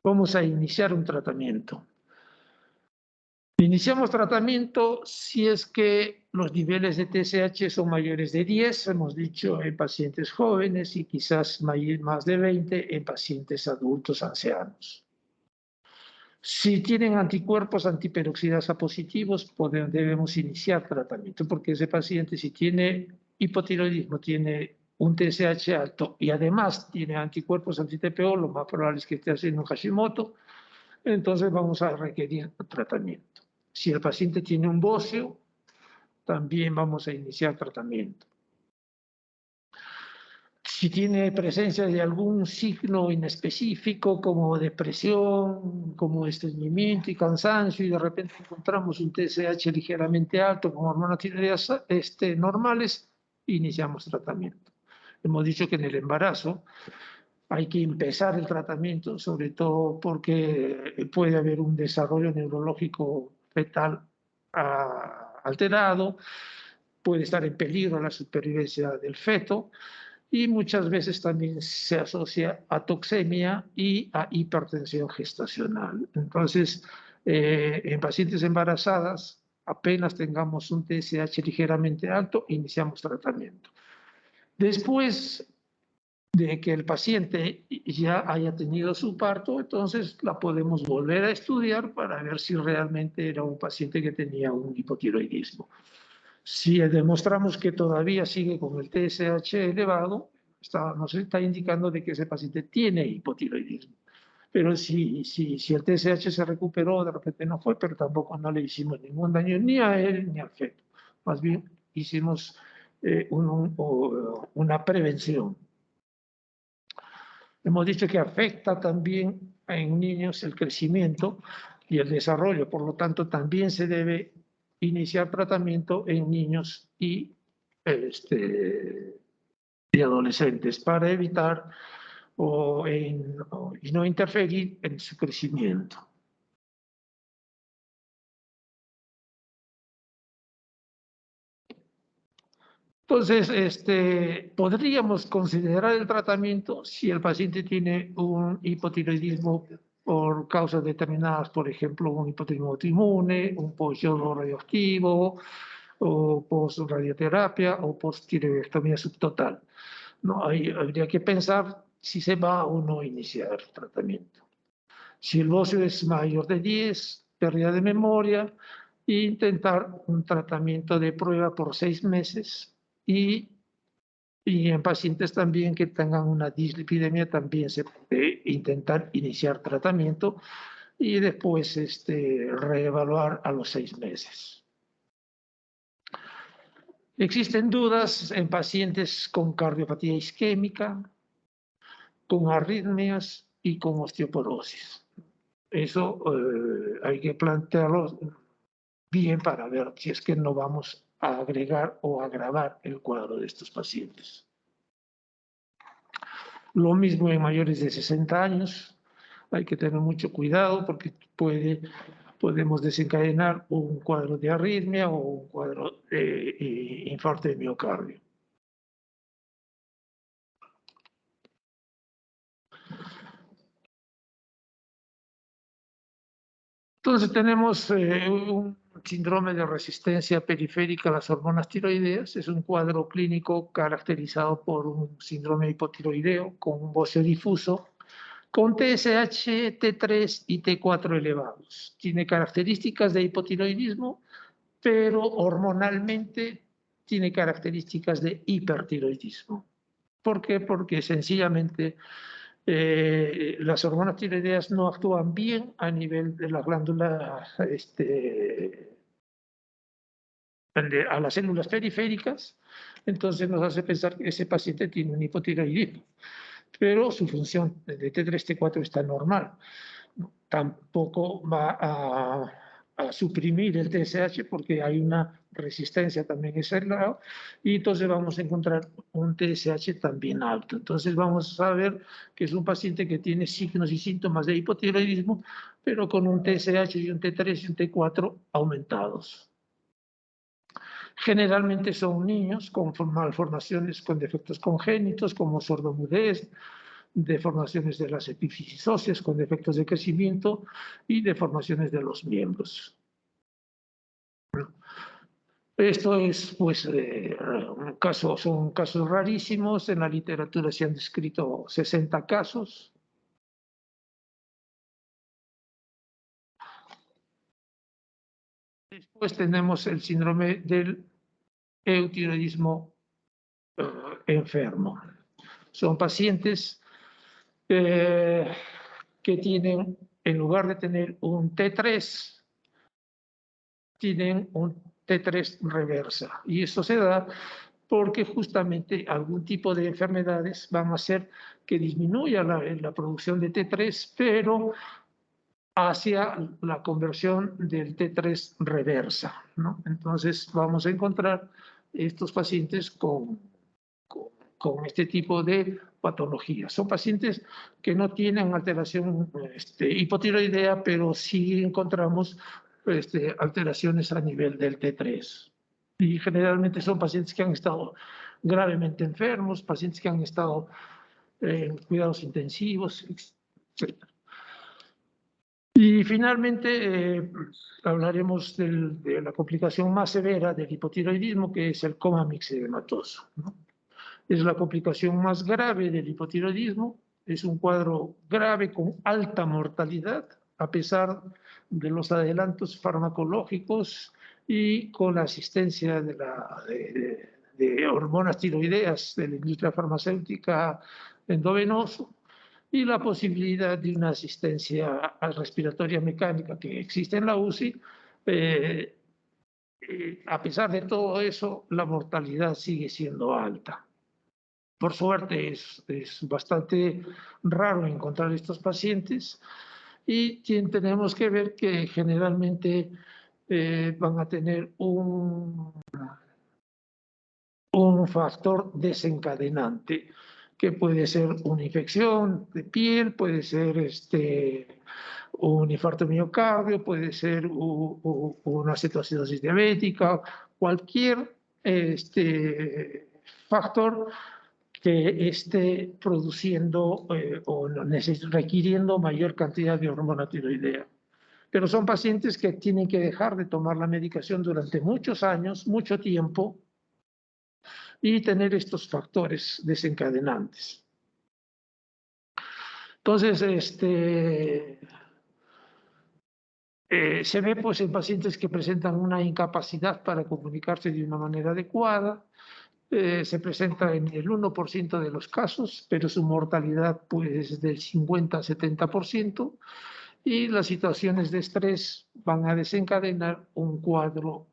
vamos a iniciar un tratamiento? Iniciamos tratamiento si es que los niveles de TSH son mayores de 10, hemos dicho, en pacientes jóvenes y quizás más de 20 en pacientes adultos ancianos. Si tienen anticuerpos antiperoxidasa positivos, debemos iniciar tratamiento, porque ese paciente, si tiene hipotiroidismo, tiene un TSH alto y además tiene anticuerpos anti-TPO, lo más probable es que esté haciendo un Hashimoto, entonces vamos a requerir tratamiento. Si el paciente tiene un bóceo, también vamos a iniciar tratamiento. Si tiene presencia de algún signo inespecífico como depresión, como estreñimiento y cansancio, y de repente encontramos un TSH ligeramente alto con hormonas tiroideas normales, iniciamos tratamiento. Hemos dicho que en el embarazo hay que empezar el tratamiento, sobre todo porque puede haber un desarrollo neurológico fetal alterado, puede estar en peligro la supervivencia del feto, y muchas veces también se asocia a toxemia y a hipertensión gestacional. Entonces, en pacientes embarazadas, apenas tengamos un TSH ligeramente alto, iniciamos tratamiento. Después de que el paciente ya haya tenido su parto, entonces la podemos volver a estudiar para ver si realmente era un paciente que tenía un hipotiroidismo. Si demostramos que todavía sigue con el TSH elevado, nos está indicando de que ese paciente tiene hipotiroidismo. Pero si el TSH se recuperó, de repente no fue, pero tampoco no le hicimos ningún daño ni a él ni al feto. Más bien hicimos una prevención. Hemos dicho que afecta también en niños el crecimiento y el desarrollo, por lo tanto también se debe iniciar tratamiento en niños y adolescentes para evitar y no interferir en su crecimiento. Entonces, podríamos considerar el tratamiento si el paciente tiene un hipotiroidismo por causas determinadas, por ejemplo, un hipotiroidismo autoinmune, un post-yodo radioactivo, o post-radioterapia, o post-tiroidectomía subtotal. No, habría que pensar si se va o no iniciar el tratamiento. Si el bocio es mayor de 10, pérdida de memoria, e intentar un tratamiento de prueba por 6 meses. Y en pacientes también que tengan una dislipidemia también se puede intentar iniciar tratamiento y después reevaluar a los 6 meses. Existen dudas en pacientes con cardiopatía isquémica, con arritmias y con osteoporosis. Eso hay que plantearlo bien para ver si es que no vamos a agregar o agravar el cuadro de estos pacientes. Lo mismo en mayores de 60 años. Hay que tener mucho cuidado porque podemos desencadenar un cuadro de arritmia o un cuadro de infarto de miocardio. Entonces tenemos un síndrome de resistencia periférica a las hormonas tiroideas. Es un cuadro clínico caracterizado por un síndrome hipotiroideo con un bocio difuso, con TSH, T3 y T4 elevados. Tiene características de hipotiroidismo, pero hormonalmente tiene características de hipertiroidismo. ¿Por qué? Porque sencillamente las hormonas tiroideas no actúan bien a nivel de la glándula, a las células periféricas, entonces nos hace pensar que ese paciente tiene un hipotiroidismo, pero su función de T3, T4 está normal. Tampoco va a suprimir el TSH porque hay una resistencia también en ese lado, y entonces vamos a encontrar un TSH también alto. Entonces vamos a ver que es un paciente que tiene signos y síntomas de hipotiroidismo, pero con un TSH y un T3 y un T4 aumentados. Generalmente son niños con malformaciones, con defectos congénitos como sordomudez, deformaciones de las epífisis óseas con defectos de crecimiento y deformaciones de los miembros. Esto es, pues, son casos rarísimos. En la literatura se han descrito 60 casos. Después tenemos el síndrome del eutiroidismo enfermo. Son pacientes que tienen, en lugar de tener un T3, tienen un T3 reversa. Y esto se da porque justamente algún tipo de enfermedades van a hacer que disminuya la producción de T3, pero hacia la conversión del T3 reversa, ¿no? Entonces vamos a encontrar estos pacientes con este tipo de patologías. Son pacientes que no tienen alteración hipotiroidea, pero sí encontramos alteraciones a nivel del T3. Y generalmente son pacientes que han estado gravemente enfermos, pacientes que han estado en cuidados intensivos, etc. Y finalmente hablaremos de la complicación más severa del hipotiroidismo, que es el coma mixedematoso, ¿no? Es la complicación más grave del hipotiroidismo, es un cuadro grave con alta mortalidad, a pesar de los adelantos farmacológicos y con la asistencia de hormonas tiroideas de la industria farmacéutica endovenosa y la posibilidad de una asistencia respiratoria mecánica que existe en la UCI. A pesar de todo eso, la mortalidad sigue siendo alta. Por suerte es bastante raro encontrar estos pacientes y tenemos que ver que generalmente van a tener un factor desencadenante, que puede ser una infección de piel, puede ser un infarto miocardio, puede ser una cetoacidosis diabética, cualquier factor que esté produciendo o requiriendo mayor cantidad de hormona tiroidea. Pero son pacientes que tienen que dejar de tomar la medicación durante muchos años, mucho tiempo, y tener estos factores desencadenantes. Entonces, se ve pues, en pacientes que presentan una incapacidad para comunicarse de una manera adecuada, se presenta en el 1% de los casos, pero su mortalidad pues, es del 50 a 70%, y las situaciones de estrés van a desencadenar un cuadro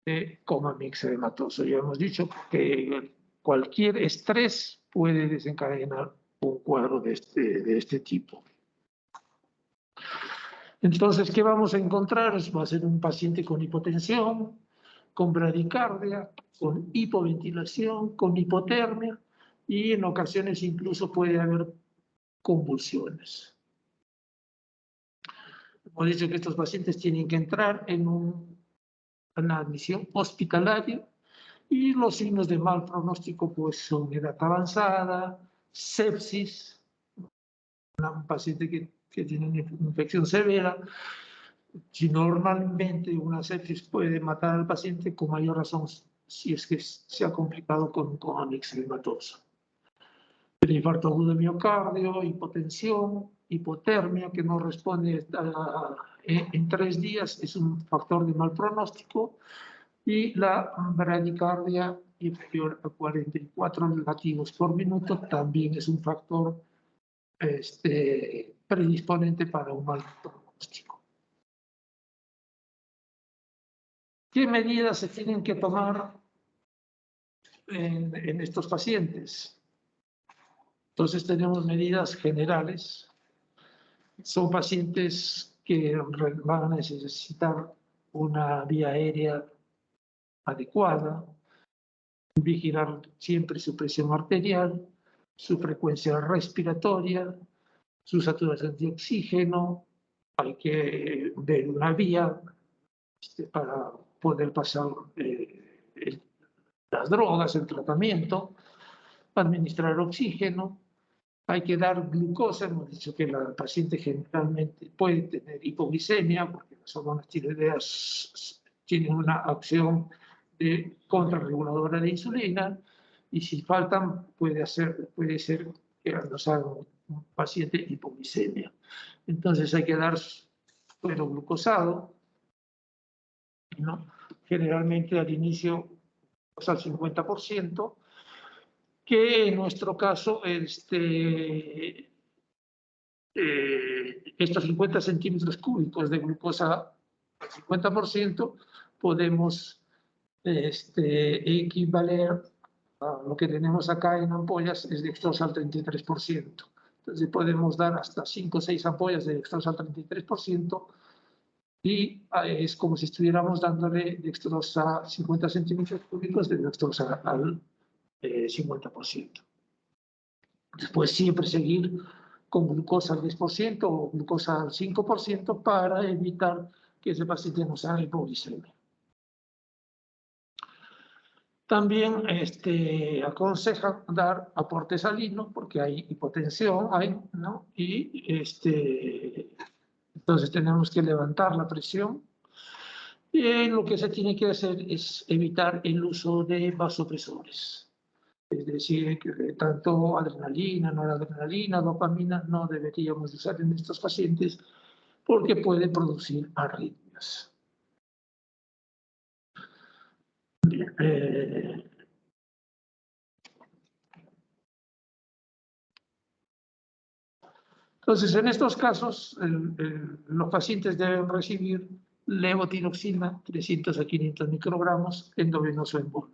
de coma mixedematoso. Ya hemos dicho que cualquier estrés puede desencadenar un cuadro de este tipo. Entonces, ¿qué vamos a encontrar? Va a ser un paciente con hipotensión, con bradicardia, con hipoventilación, con hipotermia y en ocasiones incluso puede haber convulsiones. Hemos dicho que estos pacientes tienen que entrar en una admisión hospitalaria y los signos de mal pronóstico pues, son edad avanzada, sepsis, un paciente que tiene una infección severa. Si normalmente una sepsis puede matar al paciente, con mayor razón si es que se ha complicado con coma mixedematoso. El infarto agudo de miocardio, hipotensión, hipotermia que no responde en 3 días es un factor de mal pronóstico, y la bradicardia inferior a 44 latidos por minuto también es un factor predisponente para un mal pronóstico. ¿Qué medidas se tienen que tomar en estos pacientes? Entonces tenemos medidas generales. Son pacientes que van a necesitar una vía aérea adecuada, vigilar siempre su presión arterial, su frecuencia respiratoria, su saturación de oxígeno. Hay que ver una vía para poder pasar las drogas, el tratamiento, administrar oxígeno. Hay que dar glucosa. Hemos dicho que la paciente generalmente puede tener hipoglicemia porque las hormonas tiroideas tienen una acción contrarreguladora de insulina, y si faltan puede ser que nos haga un paciente hipoglicemia. Entonces hay que dar suero glucosado, ¿no? Generalmente al inicio al 50%, que en nuestro caso estos 50 centímetros cúbicos de glucosa al 50% podemos equivaler Lo que tenemos acá en ampollas es dextrosa al 33%. Entonces podemos dar hasta 5 o 6 ampollas de dextrosa al 33% y es como si estuviéramos dándole dextrosa 50 centímetros cúbicos de dextrosa al 50%. Después siempre seguir con glucosa al 10% o glucosa al 5% para evitar que ese paciente nos haga hipoglicemia. También aconseja dar aporte salino porque hay hipotensión, ¿no? Y entonces tenemos que levantar la presión. Y lo que se tiene que hacer es evitar el uso de vasopresores. Es decir, que tanto adrenalina, noradrenalina, dopamina no deberíamos usar en estos pacientes porque puede producir arritmias. Bien, entonces, en estos casos, los pacientes deben recibir levotiroxina, 300 a 500 microgramos, endovenoso en bolo.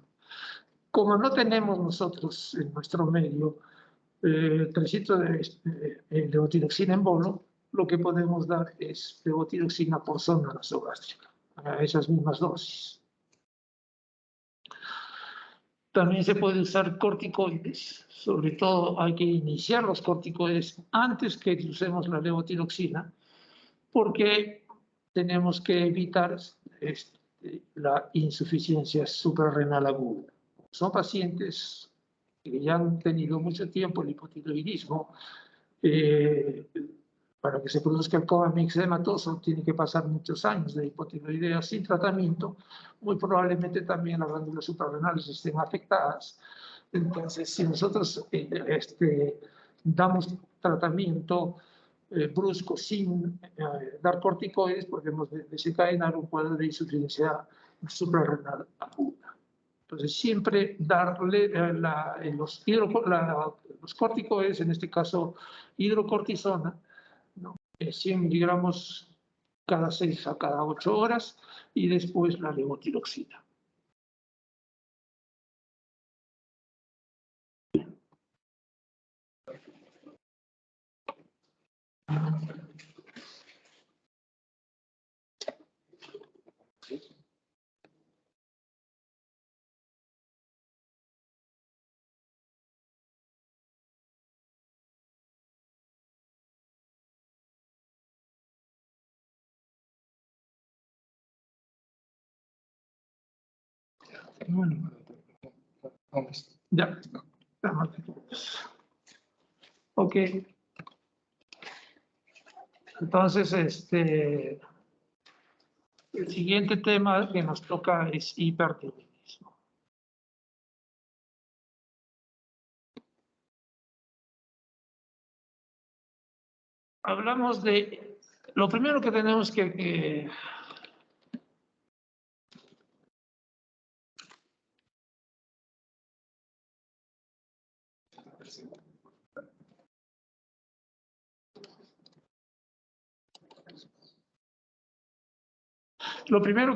Como no tenemos nosotros en nuestro medio 300 de levotiroxina en bolo, lo que podemos dar es levotiroxina por zona nasogástrica, a esas mismas dosis. También se puede usar corticoides, sobre todo hay que iniciar los corticoides antes que usemos la levotiroxina, porque tenemos que evitar la insuficiencia suprarrenal aguda. Son pacientes que ya han tenido mucho tiempo el hipotiroidismo. Para que se produzca el coma mixedematoso tiene que pasar muchos años de hipotiroidea sin tratamiento. Muy probablemente también las glándulas suprarrenales estén afectadas. Entonces, si nosotros damos tratamiento brusco sin dar corticoides, podemos desencadenar un cuadro de insuficiencia suprarrenal aguda. Entonces, siempre darle los corticoides, en este caso hidrocortisona, ¿no? 100 miligramos cada 6 a cada 8 horas y después la levotiroxina. Bueno, vamos. Ya. Ok. Entonces, el siguiente tema que nos toca es hipertiroidismo. Hablamos de, lo primero que tenemos que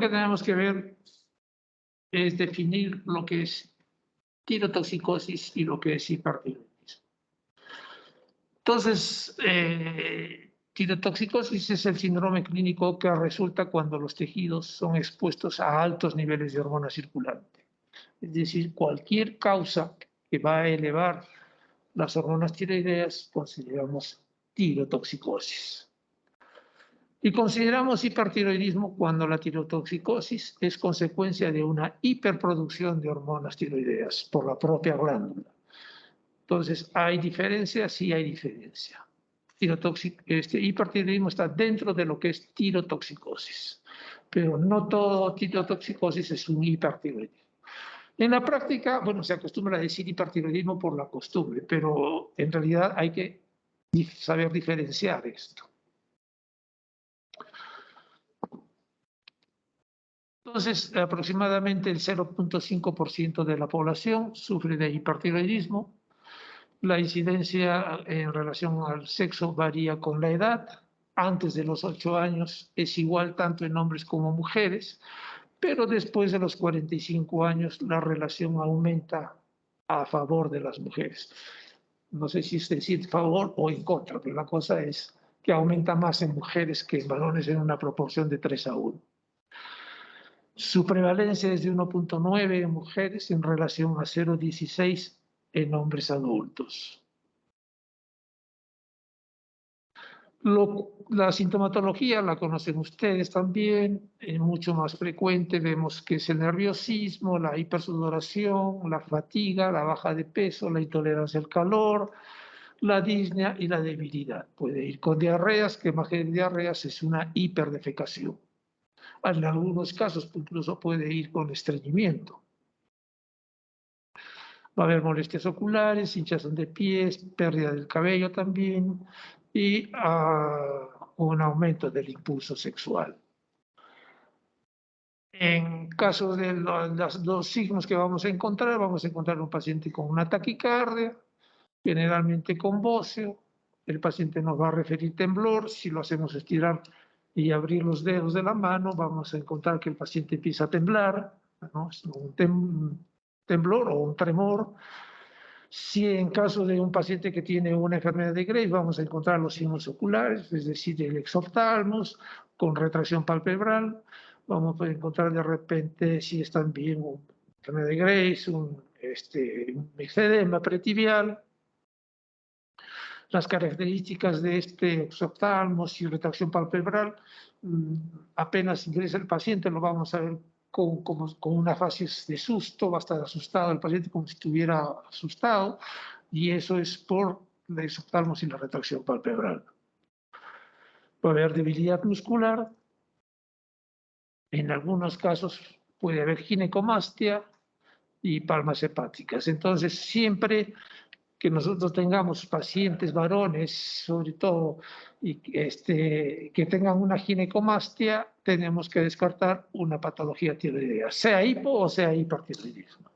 tenemos que ver es definir lo que es tirotoxicosis y lo que es hipertiroidismo. Entonces, tirotoxicosis es el síndrome clínico que resulta cuando los tejidos son expuestos a altos niveles de hormona circulante. Es decir, cualquier causa que va a elevar las hormonas tiroideas consideramos tirotoxicosis. Y consideramos hipertiroidismo cuando la tirotoxicosis es consecuencia de una hiperproducción de hormonas tiroideas por la propia glándula. Entonces, ¿hay diferencia? Sí hay diferencia. Hipertiroidismo está dentro de lo que es tirotoxicosis, pero no todo tirotoxicosis es un hipertiroidismo. En la práctica, bueno, se acostumbra a decir hipertiroidismo por la costumbre, pero en realidad hay que saber diferenciar esto. Entonces, aproximadamente el 0.5% de la población sufre de hipertiroidismo. La incidencia en relación al sexo varía con la edad. Antes de los 8 años es igual tanto en hombres como mujeres, pero después de los 45 años la relación aumenta a favor de las mujeres. No sé si es decir a favor o en contra, pero la cosa es que aumenta más en mujeres que en varones en una proporción de 3:1. Su prevalencia es de 1.9 en mujeres en relación a 0.16 en hombres adultos. La sintomatología la conocen ustedes también, es mucho más frecuente. Vemos que es el nerviosismo, la hipersudoración, la fatiga, la baja de peso, la intolerancia al calor, la disnea y la debilidad. Puede ir con diarreas, que más que diarreas es una hiperdefecación. En algunos casos incluso puede ir con estreñimiento. Va a haber molestias oculares, hinchazón de pies, pérdida del cabello también y un aumento del impulso sexual. En caso de los dos signos que vamos a encontrar un paciente con una taquicardia, generalmente con bóceo. El paciente nos va a referir temblor. Si lo hacemos estirar y abrir los dedos de la mano, vamos a encontrar que el paciente empieza a temblar, ¿no? Es un temblor o un tremor. Si en caso de un paciente que tiene una enfermedad de Graves, vamos a encontrar los signos oculares, es decir, el exoftalmos con retracción palpebral. Vamos a encontrar de repente, si es también una enfermedad de Graves, un exedema pretibial. Las características de este exoftalmos y retracción palpebral, apenas ingresa el paciente, lo vamos a ver con una fase de susto, va a estar asustado el paciente como si estuviera asustado, y eso es por el exoftalmos y la retracción palpebral. Puede haber debilidad muscular, en algunos casos puede haber ginecomastia y palmas hepáticas. Entonces, siempre que nosotros tengamos pacientes varones, sobre todo, y que tengan una ginecomastia, tenemos que descartar una patología tiroidea, sea hipo o sea hipertiroidismo.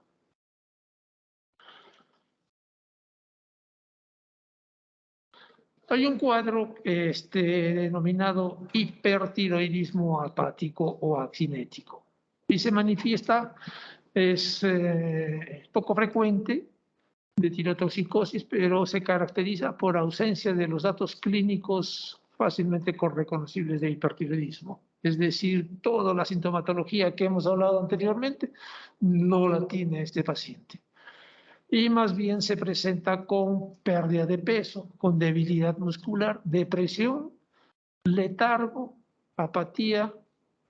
Hay un cuadro denominado hipertiroidismo apático o acinético y se manifiesta, es poco frecuente, de tirotoxicosis, pero se caracteriza por ausencia de los datos clínicos fácilmente reconocibles de hipertiroidismo. Es decir, toda la sintomatología que hemos hablado anteriormente no la tiene este paciente. Y más bien se presenta con pérdida de peso, con debilidad muscular, depresión, letargo, apatía,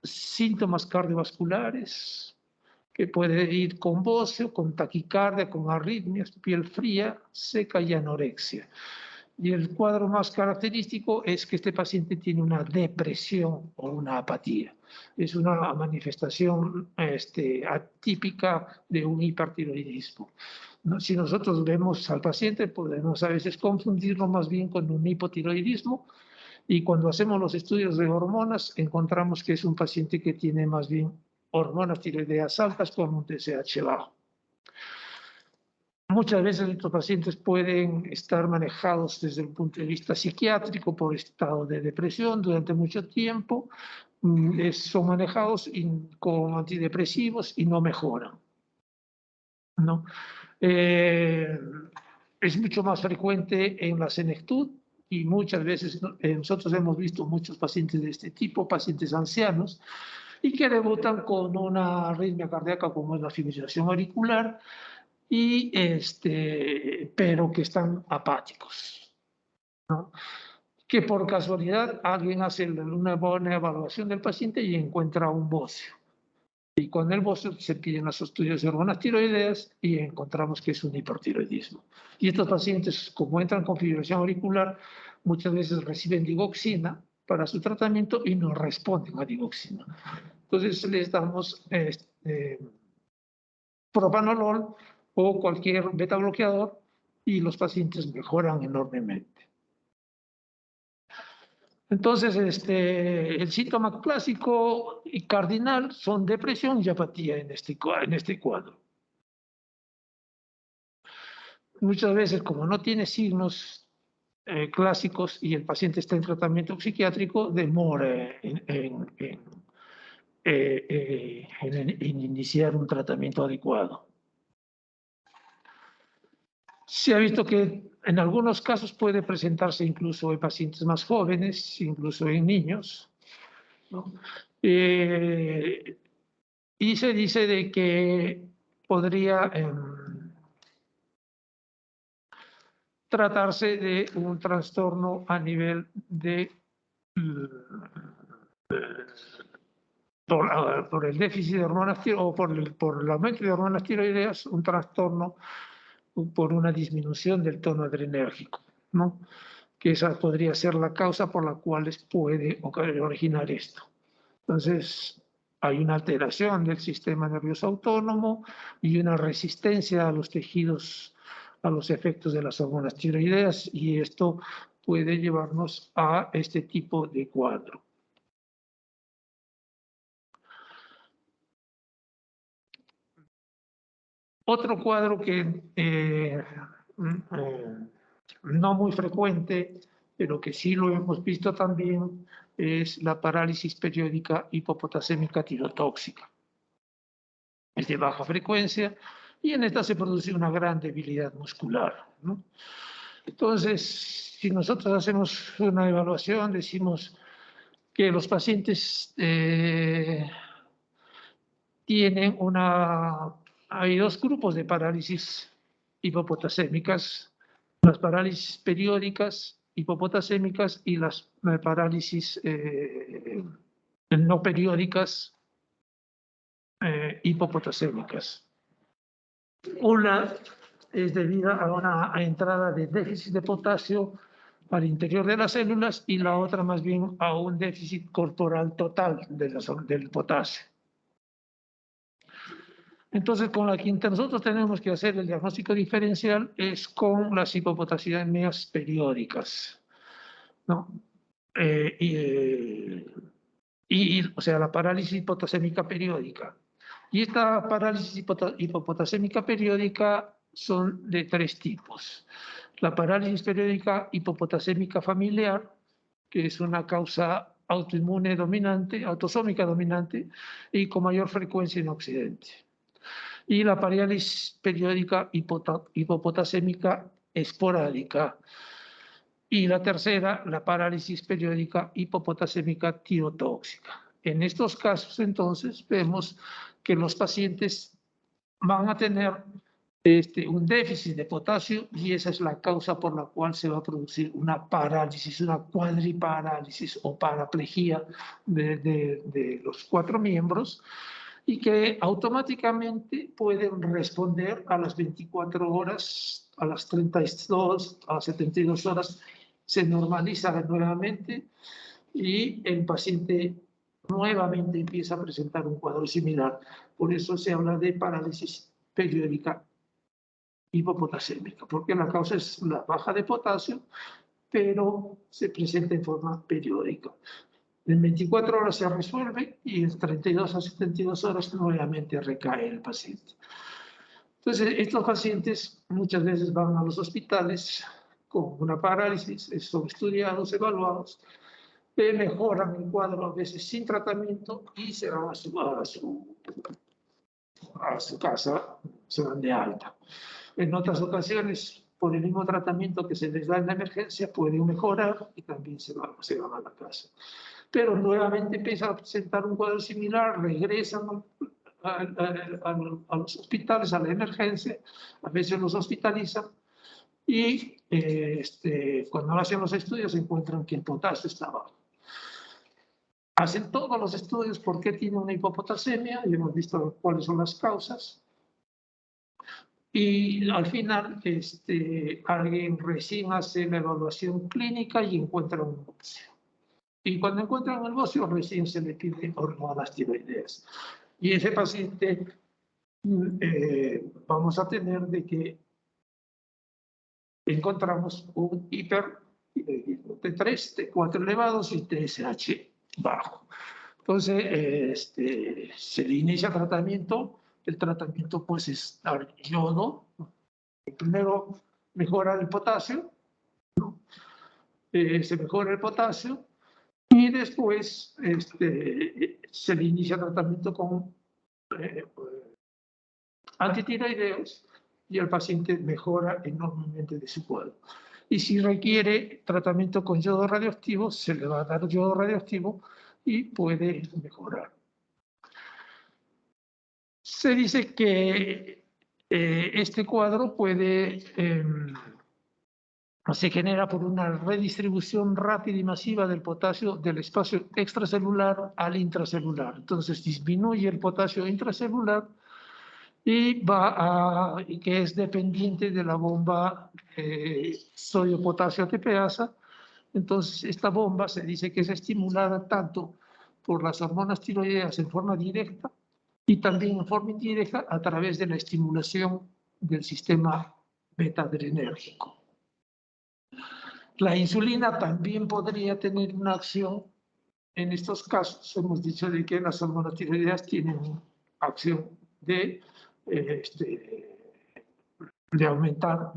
síntomas cardiovasculares, que puede ir con bóceo, con taquicardia, con arritmias, piel fría, seca y anorexia. Y el cuadro más característico es que este paciente tiene una depresión o una apatía. Es una manifestación atípica de un hipertiroidismo. Si nosotros vemos al paciente, podemos a veces confundirlo más bien con un hipotiroidismo, y cuando hacemos los estudios de hormonas encontramos que es un paciente que tiene más bien hormonas tiroideas altas con un TSH bajo. Muchas veces estos pacientes pueden estar manejados desde el punto de vista psiquiátrico por estado de depresión durante mucho tiempo. Son manejados con antidepresivos y no mejoran, ¿no? Es mucho más frecuente en la senectud y muchas veces nosotros hemos visto muchos pacientes de este tipo, pacientes ancianos, y que debutan con una arritmia cardíaca como es la fibrilación auricular, pero que están apáticos, ¿no? Que por casualidad alguien hace una buena evaluación del paciente y encuentra un bóceo. Y con el bóceo se piden los estudios de hormonas tiroideas y encontramos que es un hipertiroidismo. Y estos pacientes, como entran con fibrilación auricular, muchas veces reciben digoxina para su tratamiento y no responden a digoxina. Entonces les damos propanolol o cualquier beta bloqueador y los pacientes mejoran enormemente. Entonces, el síntoma clásico y cardinal son depresión y apatía en este cuadro. Muchas veces, como no tiene signos clásicos y el paciente está en tratamiento psiquiátrico, demora en iniciar un tratamiento adecuado. Se ha visto que en algunos casos puede presentarse incluso en pacientes más jóvenes, incluso en niños, ¿no? Y se dice de que podría tratarse de un trastorno a nivel de por el déficit de hormonas o por el aumento de hormonas tiroideas, un trastorno por una disminución del tono adrenérgico, ¿no? Que esa podría ser la causa por la cual puede originar esto. Entonces, hay una alteración del sistema nervioso autónomo y una resistencia a los tejidos, a los efectos de las hormonas tiroideas, y esto puede llevarnos a este tipo de cuadro. Otro cuadro que no muy frecuente, pero que sí lo hemos visto también, es la parálisis periódica hipopotasémica tirotóxica. Es de baja frecuencia y en esta se produce una gran debilidad muscular, ¿no? Entonces, si nosotros hacemos una evaluación, decimos que los pacientes tienen hay dos grupos de parálisis hipopotasémicas: las parálisis periódicas hipopotasémicas y las parálisis no periódicas hipopotasémicas. Una es debida a una entrada de déficit de potasio al interior de las células y la otra más bien a un déficit corporal total del potasio. Entonces, con la que nosotros tenemos que hacer el diagnóstico diferencial es con las hipopotasiemias periódicas, ¿no? O sea, la parálisis hipopotasémica periódica. Y esta parálisis hipopotasémica periódica son de tres tipos. La parálisis periódica hipopotasémica familiar, que es una causa autoinmune dominante, autosómica dominante y con mayor frecuencia en Occidente. Y la parálisis periódica hipopotasémica esporádica. Y la tercera, la parálisis periódica hipopotasémica tirotóxica. En estos casos, entonces, vemos que los pacientes van a tener un déficit de potasio y esa es la causa por la cual se va a producir una parálisis, una cuadriparálisis o paraplegia de los cuatro miembros, y que automáticamente pueden responder a las 24 horas, a las 32, a las 72 horas, se normaliza nuevamente y el paciente nuevamente empieza a presentar un cuadro similar. Por eso se habla de parálisis periódica hipopotasémica, porque la causa es la baja de potasio, pero se presenta en forma periódica. En 24 horas se resuelve y en 32 a 72 horas nuevamente recae el paciente. Entonces, estos pacientes muchas veces van a los hospitales con una parálisis, son estudiados, evaluados, mejoran el cuadro a veces sin tratamiento y se van a su casa, se van de alta. En otras ocasiones, por el mismo tratamiento que se les da en la emergencia, pueden mejorar y también se van a la casa. Pero nuevamente empiezan a presentar un cuadro similar, regresan a los hospitales, a la emergencia, a veces los hospitalizan y cuando hacen los estudios encuentran que el potasio está bajo. Hacen todos los estudios por qué tiene una hipopotasemia y hemos visto cuáles son las causas. Y al final alguien recién hace la evaluación clínica y encuentra un bocio. Y cuando encuentran el bocio, recién se le pide hormonas tiroideas. Y ese paciente vamos a tener de que encontramos un hiper T3, T4 elevados y TSH bajo. Entonces, se le inicia tratamiento. El tratamiento pues es dar yodo. Primero mejora el potasio, ¿no? Se mejora el potasio y después se le inicia tratamiento con antitiroideos y el paciente mejora enormemente de su cuadro. Y si requiere tratamiento con yodo radioactivo, se le va a dar yodo radioactivo y puede mejorar. Se dice que este cuadro se genera por una redistribución rápida y masiva del potasio del espacio extracelular al intracelular. Entonces disminuye el potasio intracelular y que es dependiente de la bomba sodio-potasio ATPasa. Entonces esta bomba se dice que es estimulada tanto por las hormonas tiroideas en forma directa y también en forma indirecta a través de la estimulación del sistema beta-adrenérgico. La insulina también podría tener una acción en estos casos. Hemos dicho de que las hormonas tiroideas tienen acción de aumentar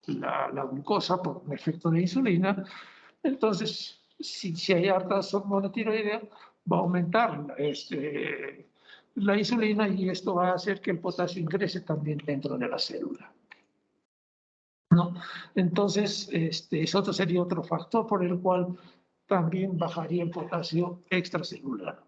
la glucosa por un efecto de insulina. Entonces, si hay hartas hormonas tiroideas, va a aumentar la insulina y esto va a hacer que el potasio ingrese también dentro de la célula, ¿no? Entonces, eso sería otro factor por el cual también bajaría el potasio extracelular.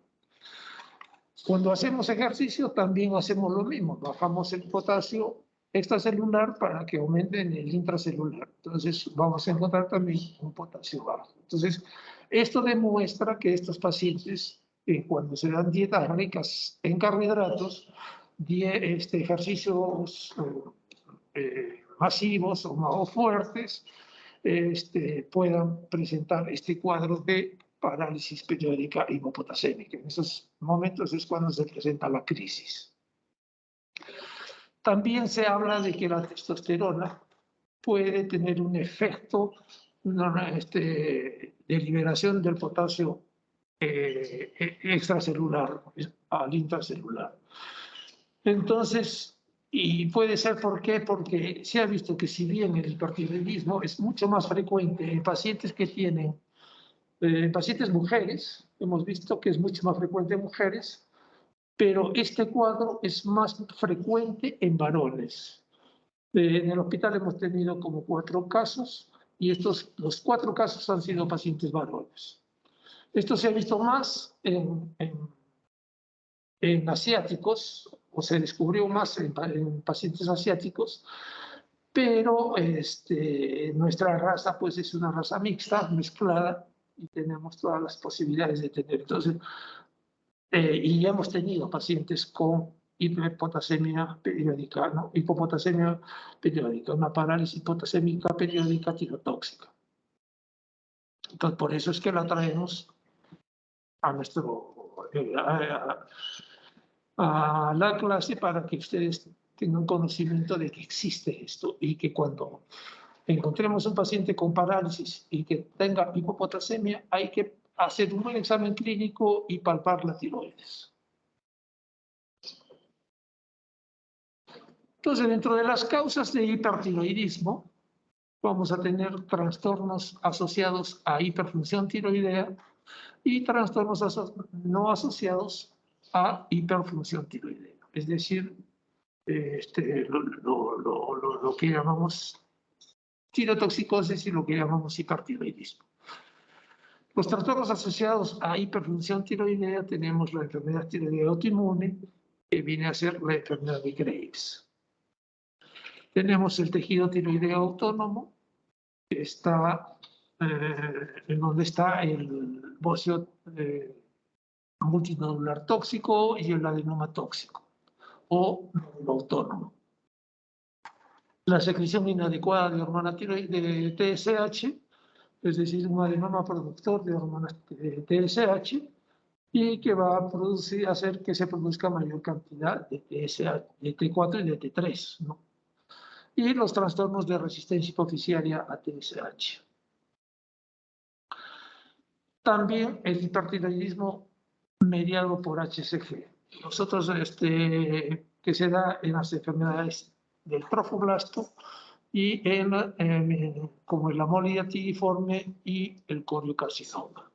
Cuando hacemos ejercicio también hacemos lo mismo, bajamos el potasio extracelular para que aumente en el intracelular. Entonces vamos a encontrar también un potasio bajo. Entonces, esto demuestra que estos pacientes, cuando se dan dietas ricas en carbohidratos, ejercicios masivos o fuertes, puedan presentar este cuadro de parálisis periódica hipopotasémica. En esos momentos es cuando se presenta la crisis. También se habla de que la testosterona puede tener un efecto de liberación del potasio extracelular al intracelular. Entonces, y puede ser ¿por qué? Porque se ha visto que si bien el hipertiroidismo es mucho más frecuente en pacientes que tienen, en pacientes mujeres, hemos visto que es mucho más frecuente en mujeres, pero este cuadro es más frecuente en varones. En el hospital hemos tenido como 4 casos y los 4 casos han sido pacientes varones. Esto se ha visto más en asiáticos, o se descubrió más en pacientes asiáticos, pero nuestra raza pues es una raza mixta, mezclada, y tenemos todas las posibilidades de tener. Entonces, y ya hemos tenido pacientes con hiperpotasemia periódica, ¿no? Hipopotasemia periódica, una parálisis hipotasémica periódica tirotóxica. Entonces, por eso es que la traemos a la clase para que ustedes tengan conocimiento de que existe esto y que cuando encontremos un paciente con parálisis y que tenga hipopotasemia, hay que hacer un buen examen clínico y palpar la tiroides. Entonces, dentro de las causas de hipertiroidismo, vamos a tener trastornos asociados a hiperfunción tiroidea y trastornos no asociados a hiperfunción tiroidea. Es decir, lo que llamamos tirotoxicosis y lo que llamamos hipertiroidismo. Los trastornos asociados a hiperfunción tiroidea tenemos la enfermedad tiroidea autoinmune, que viene a ser la enfermedad de Graves. Tenemos el tejido tiroideo autónomo, que está en donde está el bocio multinodular tóxico y el adenoma tóxico, o nódulo autónomo. La secreción inadecuada de hormona de TSH, es decir, un adenoma productor de hormonas de TSH, y que va a hacer que se produzca mayor cantidad de TSH, de T4 y de T3, ¿no? Y los trastornos de resistencia hipoficiaria a TSH. También el hipertiroidismo mediado por HCG. Nosotros, que se da en las enfermedades del trofoblasto y como el amólida tiriforme y el coriocarcinoma.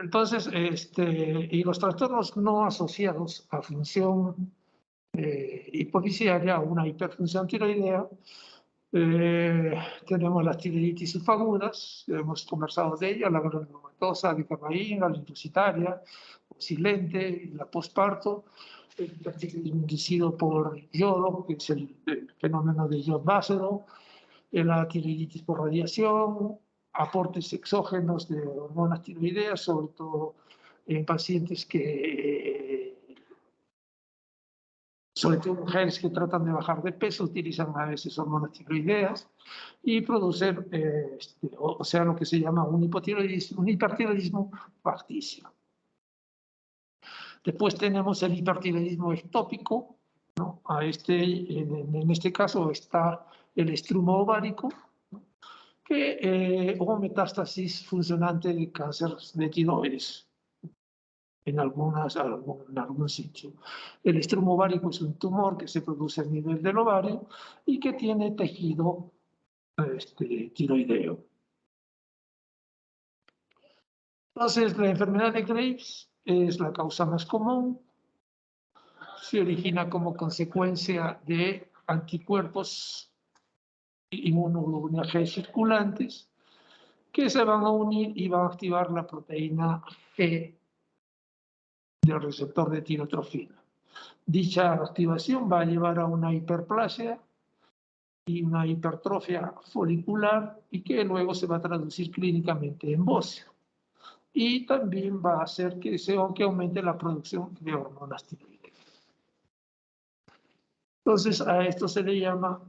Entonces, y los trastornos no asociados a función hipofisiaria, a una hiperfunción tiroidea, tenemos las tiroiditis subagudas, hemos conversado de ella, la granulomatosa, bicarbaína, la indusitaria, silente, la posparto, el hipertiroidismo inducido por yodo, que es el fenómeno de Jones-Bacero, la tiroiditis por radiación, aportes exógenos de hormonas tiroideas, sobre todo en pacientes sobre todo mujeres que tratan de bajar de peso, utilizan a veces hormonas tiroideas y producen, o sea, lo que se llama un hipertiroidismo facticio. Después tenemos el hipertiroidismo ectópico, ¿no? En este caso está el estrumo ovárico, ¿no? O metástasis funcionante de cáncer de tiroides en algún sitio. El estrumo ovárico es un tumor que se produce a nivel del ovario y que tiene tejido tiroideo. Entonces, la enfermedad de Graves es la causa más común. Se origina como consecuencia de anticuerpos inmunoglobulina G circulantes que se van a unir y van a activar la proteína G del receptor de tirotrofina. Dicha activación va a llevar a una hiperplasia y una hipertrofia folicular y que luego se va a traducir clínicamente en bocio. Y también va a hacer que aumente la producción de hormonas tiroideas. Entonces, a esto se le llama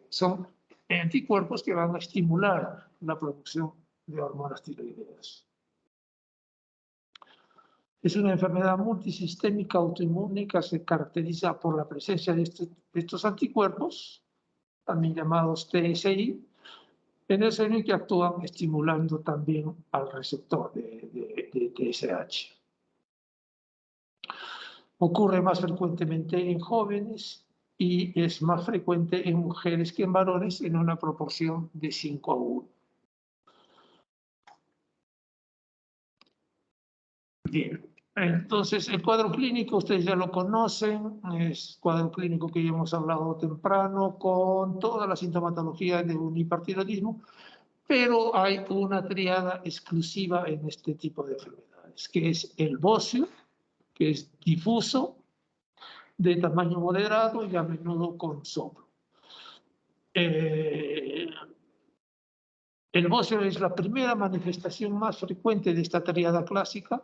son anticuerpos que van a estimular la producción de hormonas tiroideas. Es una enfermedad multisistémica autoinmune que se caracteriza por la presencia de estos anticuerpos, también llamados TSI, en el cerebro y que actúan estimulando también al receptor de TSH. Ocurre más frecuentemente en jóvenes y es más frecuente en mujeres que en varones en una proporción de 5:1. Bien, entonces el cuadro clínico ustedes ya lo conocen, es cuadro clínico que ya hemos hablado temprano con toda la sintomatología de un hipertiroidismo, pero hay una triada exclusiva en este tipo de enfermedades, que es el bocio, que es difuso, de tamaño moderado y a menudo con soplo. El bocio es la primera manifestación más frecuente de esta triada clásica.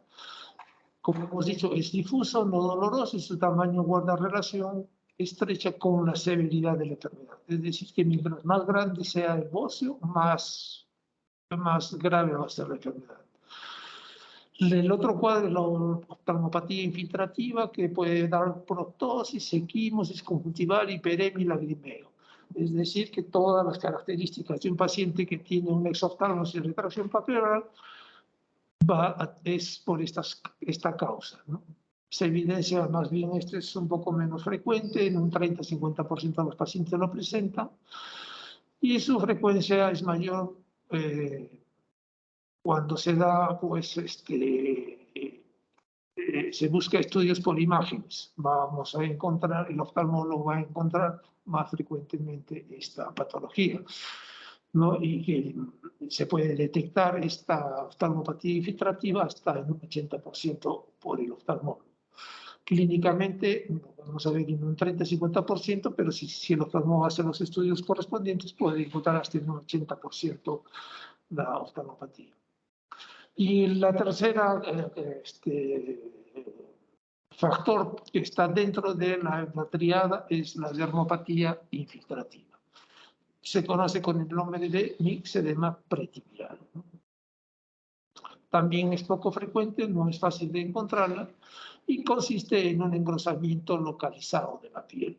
Como hemos dicho, es difuso, no doloroso y su tamaño guarda relación estrecha con la severidad de la enfermedad. Es decir, que mientras más grande sea el bocio, más grave va a ser la enfermedad. El otro cuadro es la oftalmopatía infiltrativa, que puede dar proptosis, equimosis, conjuntival, hiperemia y lagrimeo. Es decir, que todas las características de un paciente que tiene un exoftalmos y retracción papilar es por esta causa, ¿no? Se evidencia más bien, esto es un poco menos frecuente, en un 30-50% de los pacientes lo presentan, y su frecuencia es mayor cuando se da, pues, se busca estudios por imágenes. Vamos a encontrar, el oftalmólogo va a encontrar más frecuentemente esta patología, ¿no? Y que se puede detectar esta oftalmopatía infiltrativa hasta en un 80% por el oftalmólogo. Clínicamente, vamos a ver en un 30-50%, pero si el oftalmólogo hace los estudios correspondientes, puede encontrar hasta en un 80% la oftalmopatía. Y la tercera factor que está dentro de la triada es la dermopatía infiltrativa. Se conoce con el nombre de mixedema pretibial. También es poco frecuente, no es fácil de encontrarla y consiste en un engrosamiento localizado de la piel.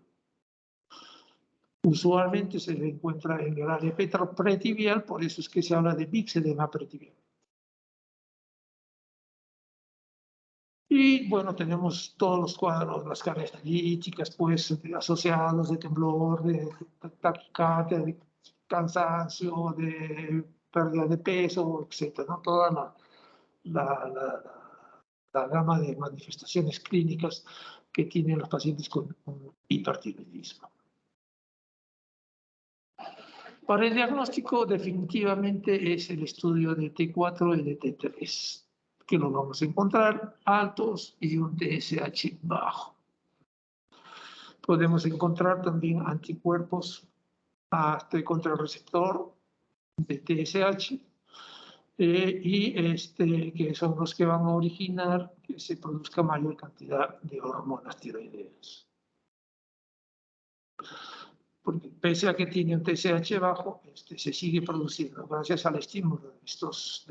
Usualmente se le encuentra en el área pretibial, por eso es que se habla de mixedema pretibial. Y bueno, tenemos todos los cuadros, las características pues asociados de temblor, de taquicardia, de cansancio, de pérdida de peso, etc., ¿no? Toda la gama de manifestaciones clínicas que tienen los pacientes con hipertiroidismo. Para el diagnóstico definitivamente es el estudio de T4 y de T3, que lo vamos a encontrar altos y un TSH bajo. Podemos encontrar también anticuerpos contra el receptor de TSH que son los que van a originar que se produzca mayor cantidad de hormonas tiroideas. Porque pese a que tiene un TSH bajo, se sigue produciendo gracias al estímulo de estos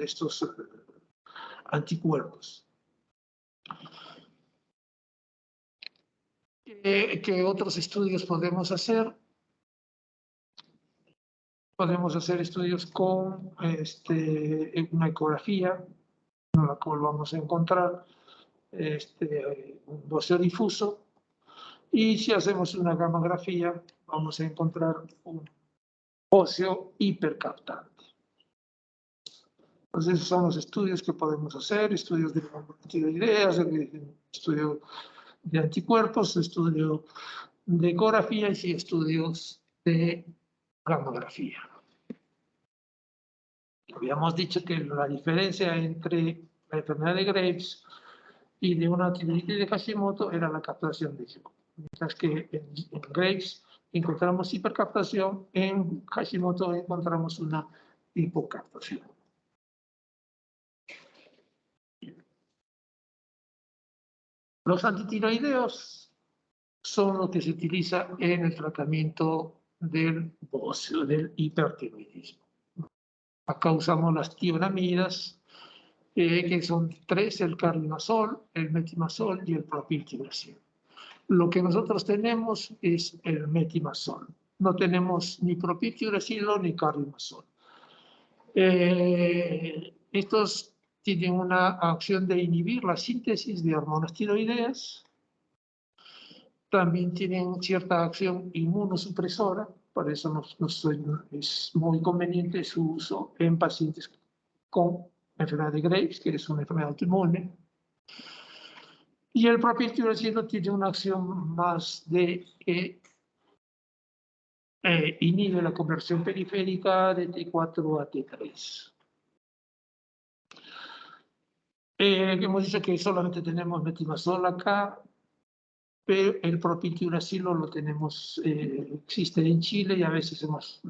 anticuerpos. ¿Qué otros estudios podemos hacer? Podemos hacer estudios con una ecografía, en la cual vamos a encontrar un boseo difuso, y si hacemos una gammagrafía vamos a encontrar un boseo hipercaptante. Entonces esos son los estudios que podemos hacer, estudios de tiroideas, estudio de anticuerpos, estudio de ecografía y estudios de gammagrafía. Habíamos dicho que la diferencia entre la enfermedad de Graves y de una tiroiditis de Hashimoto era la captación de hemo. Mientras que en Graves encontramos hipercaptación, en Hashimoto encontramos una hipocaptación. Los antitiroideos son lo que se utiliza en el tratamiento del boseo, del hipertiroidismo. Acá usamos las tionamidas, que son 3, el cardiomazol, el metimazol y el propiltiuracil. Lo que nosotros tenemos es el metimazol. No tenemos ni propiltiuracilo ni cardiomazol. Estos tienen una acción de inhibir la síntesis de hormonas tiroideas. También tienen cierta acción inmunosupresora, por eso es muy conveniente su uso en pacientes con enfermedad de Graves, que es una enfermedad autoinmune. Y el propiltiuracilo tiene una acción más de que inhibe la conversión periférica de T4 a T3. Hemos dicho que solamente tenemos metimazol acá, pero el propiltiuracilo lo tenemos, existe en Chile y a veces hemos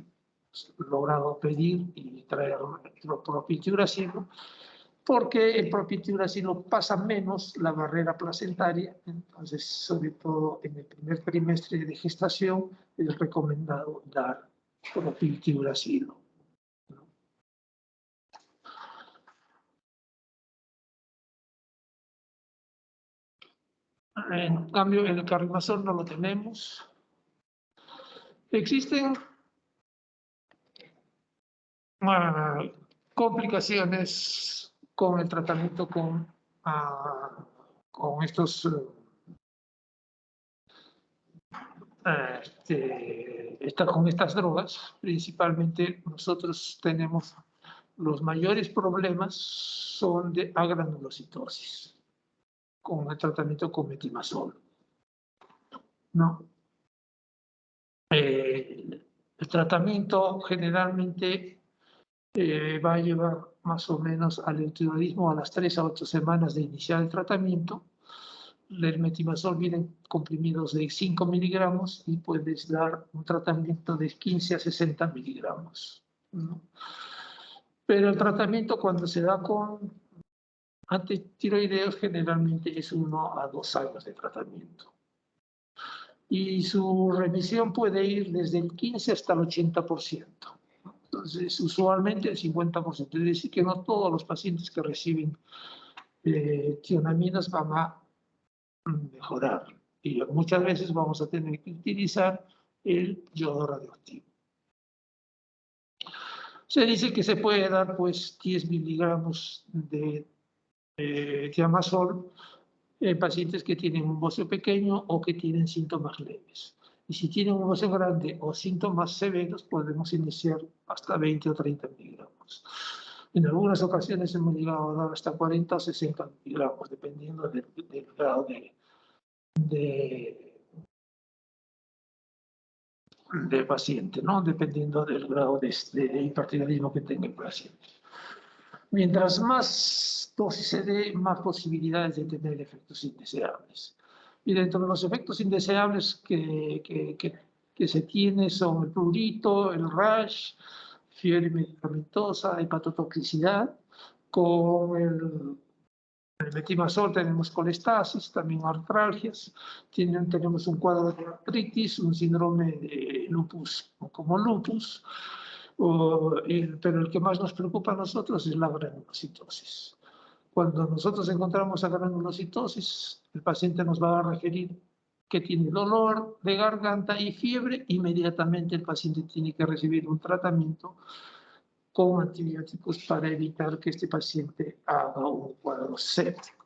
logrado pedir y traer el propiltiuracilo, porque el propiltiuracilo pasa menos la barrera placentaria, entonces sobre todo en el primer trimestre de gestación es recomendado dar propiltiuracilo. En cambio, el cardiomazol no lo tenemos. Existen complicaciones con el tratamiento con estas drogas. Principalmente nosotros tenemos los mayores problemas son de agranulocitosis con el tratamiento con metimazol, ¿no? El tratamiento generalmente va a llevar más o menos al eutiroidismo a las 3 a 8 semanas de iniciar el tratamiento. El metimazol viene comprimidos de 5 miligramos y puedes dar un tratamiento de 15 a 60 miligramos, ¿no? Pero el tratamiento cuando se da con antitiroideos generalmente es 1 a 2 años de tratamiento. Y su remisión puede ir desde el 15 hasta el 80%. Entonces, usualmente el 50%. Es decir, que no todos los pacientes que reciben tionaminas van a mejorar. Y muchas veces vamos a tener que utilizar el yodo radioactivo. Se dice que se puede dar pues 10 miligramos de thiamazol en pacientes que tienen un boseo pequeño o que tienen síntomas leves. Y si tiene un negocio grande o síntomas severos, podemos iniciar hasta 20 o 30 miligramos. En algunas ocasiones hemos llegado a dar hasta 40 o 60 miligramos, dependiendo del grado de paciente, ¿no? Dependiendo del grado de hipertiroidismo que tenga el paciente. Mientras más dosis se dé, más posibilidades de tener efectos indeseables. Y dentro de los efectos indeseables que se tiene son el prurito, el rash, fiebre medicamentosa, hepatotoxicidad. Con el metimazol tenemos colestasis, también artralgias, tenemos un cuadro de artritis, un síndrome de lupus, como lupus, pero el que más nos preocupa a nosotros es la granulocitosis. Cuando nosotros encontramos a granulocitosis, el paciente nos va a referir que tiene dolor de garganta y fiebre, inmediatamente el paciente tiene que recibir un tratamiento con antibióticos para evitar que este paciente haga un cuadro séptico.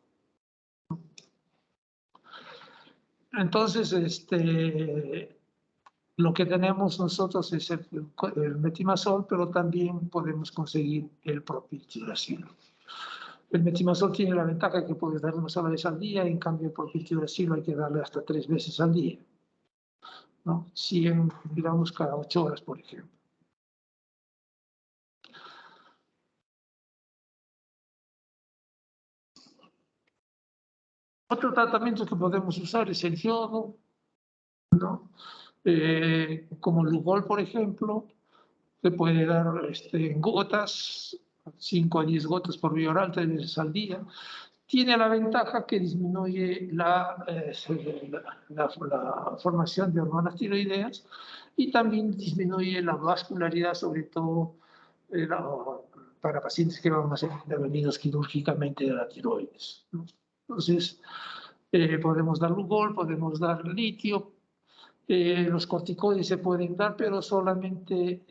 Entonces, lo que tenemos nosotros es el metimazol, pero también podemos conseguir el propiltiuracilo. El metimazol tiene la ventaja que puede dar una sola vez al día, en cambio el propiltiuracilo hay que darle hasta 3 veces al día, ¿no? 100 miligramos cada 8 horas, por ejemplo. Otro tratamiento que podemos usar es el yodo, ¿no? Como Lugol, por ejemplo, se puede dar en gotas, 5 a 10 gotas por vía oral, 3 veces al día. Tiene la ventaja que disminuye la formación de hormonas tiroideas y también disminuye la vascularidad, sobre todo para pacientes que van a ser intervenidos quirúrgicamente de la tiroides, ¿no? Entonces, podemos dar Lugol, podemos dar litio, los corticoides se pueden dar, pero solamente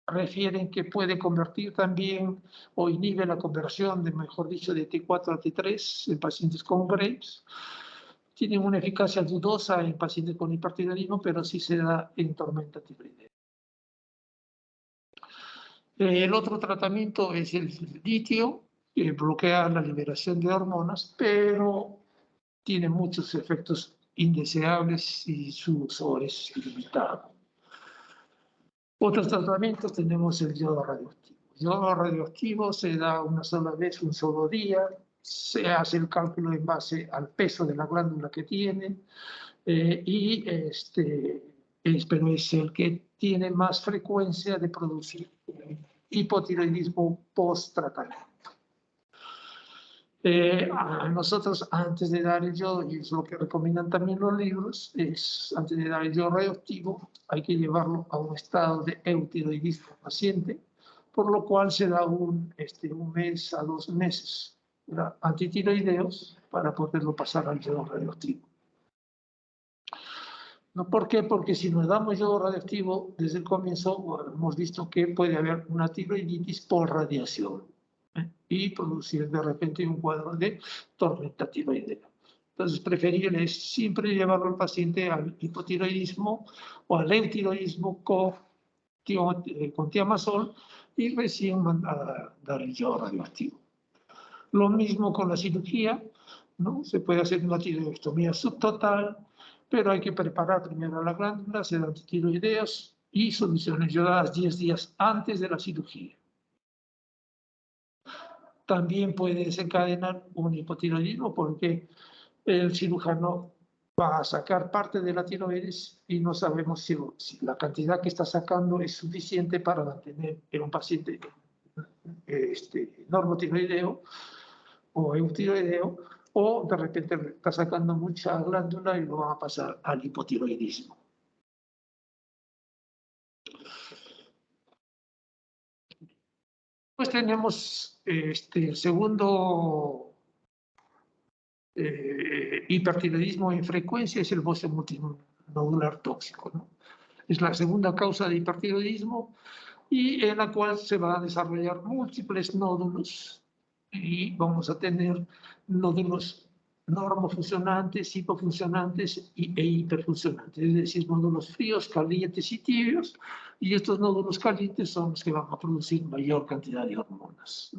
refieren que puede convertir también o inhibe la conversión, mejor dicho, de T4 a T3 en pacientes con Graves. Tienen una eficacia dudosa en pacientes con hipertiroidismo, pero sí se da en tormenta tiroidea. El otro tratamiento es el litio, que bloquea la liberación de hormonas, pero tiene muchos efectos indeseables y su uso es ilimitado. Otros tratamientos tenemos el yodo radioactivo. El yodo radioactivo se da una sola vez, un solo día, se hace el cálculo en base al peso de la glándula que tiene pero es el que tiene más frecuencia de producir hipotiroidismo post-tratamiento. Nosotros antes de dar el yodo, y es lo que recomiendan también los libros, es antes de dar el yodo radioactivo hay que llevarlo a un estado de eutiroidismo paciente, por lo cual se da un mes a 2 meses antitiroideos para poderlo pasar al yodo radioactivo. ¿No? ¿Por qué? Porque si nos damos yodo radioactivo desde el comienzo, hemos visto que puede haber una tiroiditis por radiación y producir de repente un cuadro de tormenta tiroidea. Entonces, preferible es siempre llevarlo al paciente al hipotiroidismo o al eutiroidismo con tiamazol y recién dar el yodo radioactivo. Lo mismo con la cirugía, ¿no? Se puede hacer una tiroidectomía subtotal, pero hay que preparar primero la glándula, hacer antitiroideos y soluciones yodadas 10 días antes de la cirugía. También puede desencadenar un hipotiroidismo porque el cirujano va a sacar parte de la tiroides y no sabemos si la cantidad que está sacando es suficiente para mantener en un paciente normotiroideo o eutiroideo, o de repente está sacando mucha glándula y lo va a pasar al hipotiroidismo. Pues tenemos el segundo hipertiroidismo en frecuencia, es el bocio multinodular tóxico, ¿no? Es la segunda causa de hipertiroidismo y en la cual se van a desarrollar múltiples nódulos y vamos a tener nódulos normofuncionantes, hipofuncionantes e hiperfuncionantes, es decir, nódulos fríos, calientes y tibios, y estos nódulos calientes son los que van a producir mayor cantidad de hormonas.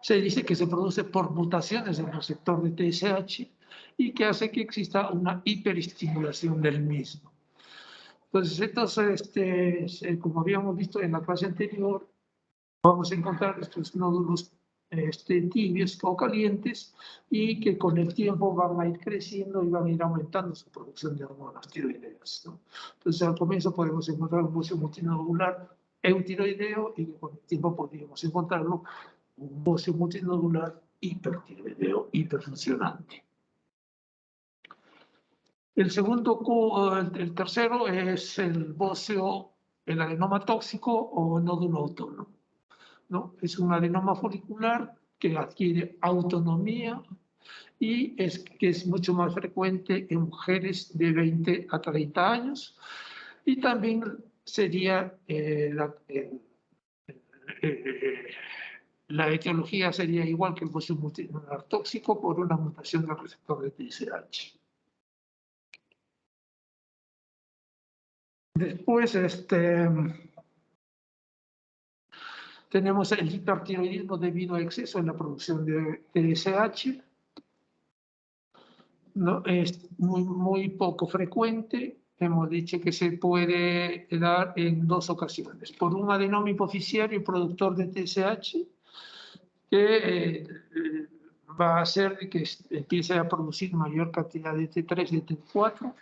Se dice que se produce por mutaciones en el receptor de TSH y que hace que exista una hiperestimulación del mismo. Entonces, como habíamos visto en la clase anterior, vamos a encontrar estos nódulos tibios o calientes y que con el tiempo van a ir creciendo y van a ir aumentando su producción de hormonas tiroideas, ¿no? Entonces, al comienzo podemos encontrar un bocio multinodular eutiroideo y con el tiempo podríamos encontrarlo un bocio multinodular hipertiroideo, hiperfuncionante. El tercero es el bocio, el adenoma tóxico o nódulo autónomo, ¿no? Es un adenoma folicular que adquiere autonomía y que es mucho más frecuente en mujeres de 20 a 30 años. Y también sería la etiología sería igual que el bocio multinodular tóxico por una mutación del receptor de TSH. Después, tenemos el hipertiroidismo debido a exceso en la producción de TSH. ¿No? Es muy poco frecuente. Hemos dicho que se puede dar en dos ocasiones. Por un adenoma hipoficiario productor de TSH, que va a hacer que empiece a producir mayor cantidad de T3 y de T4,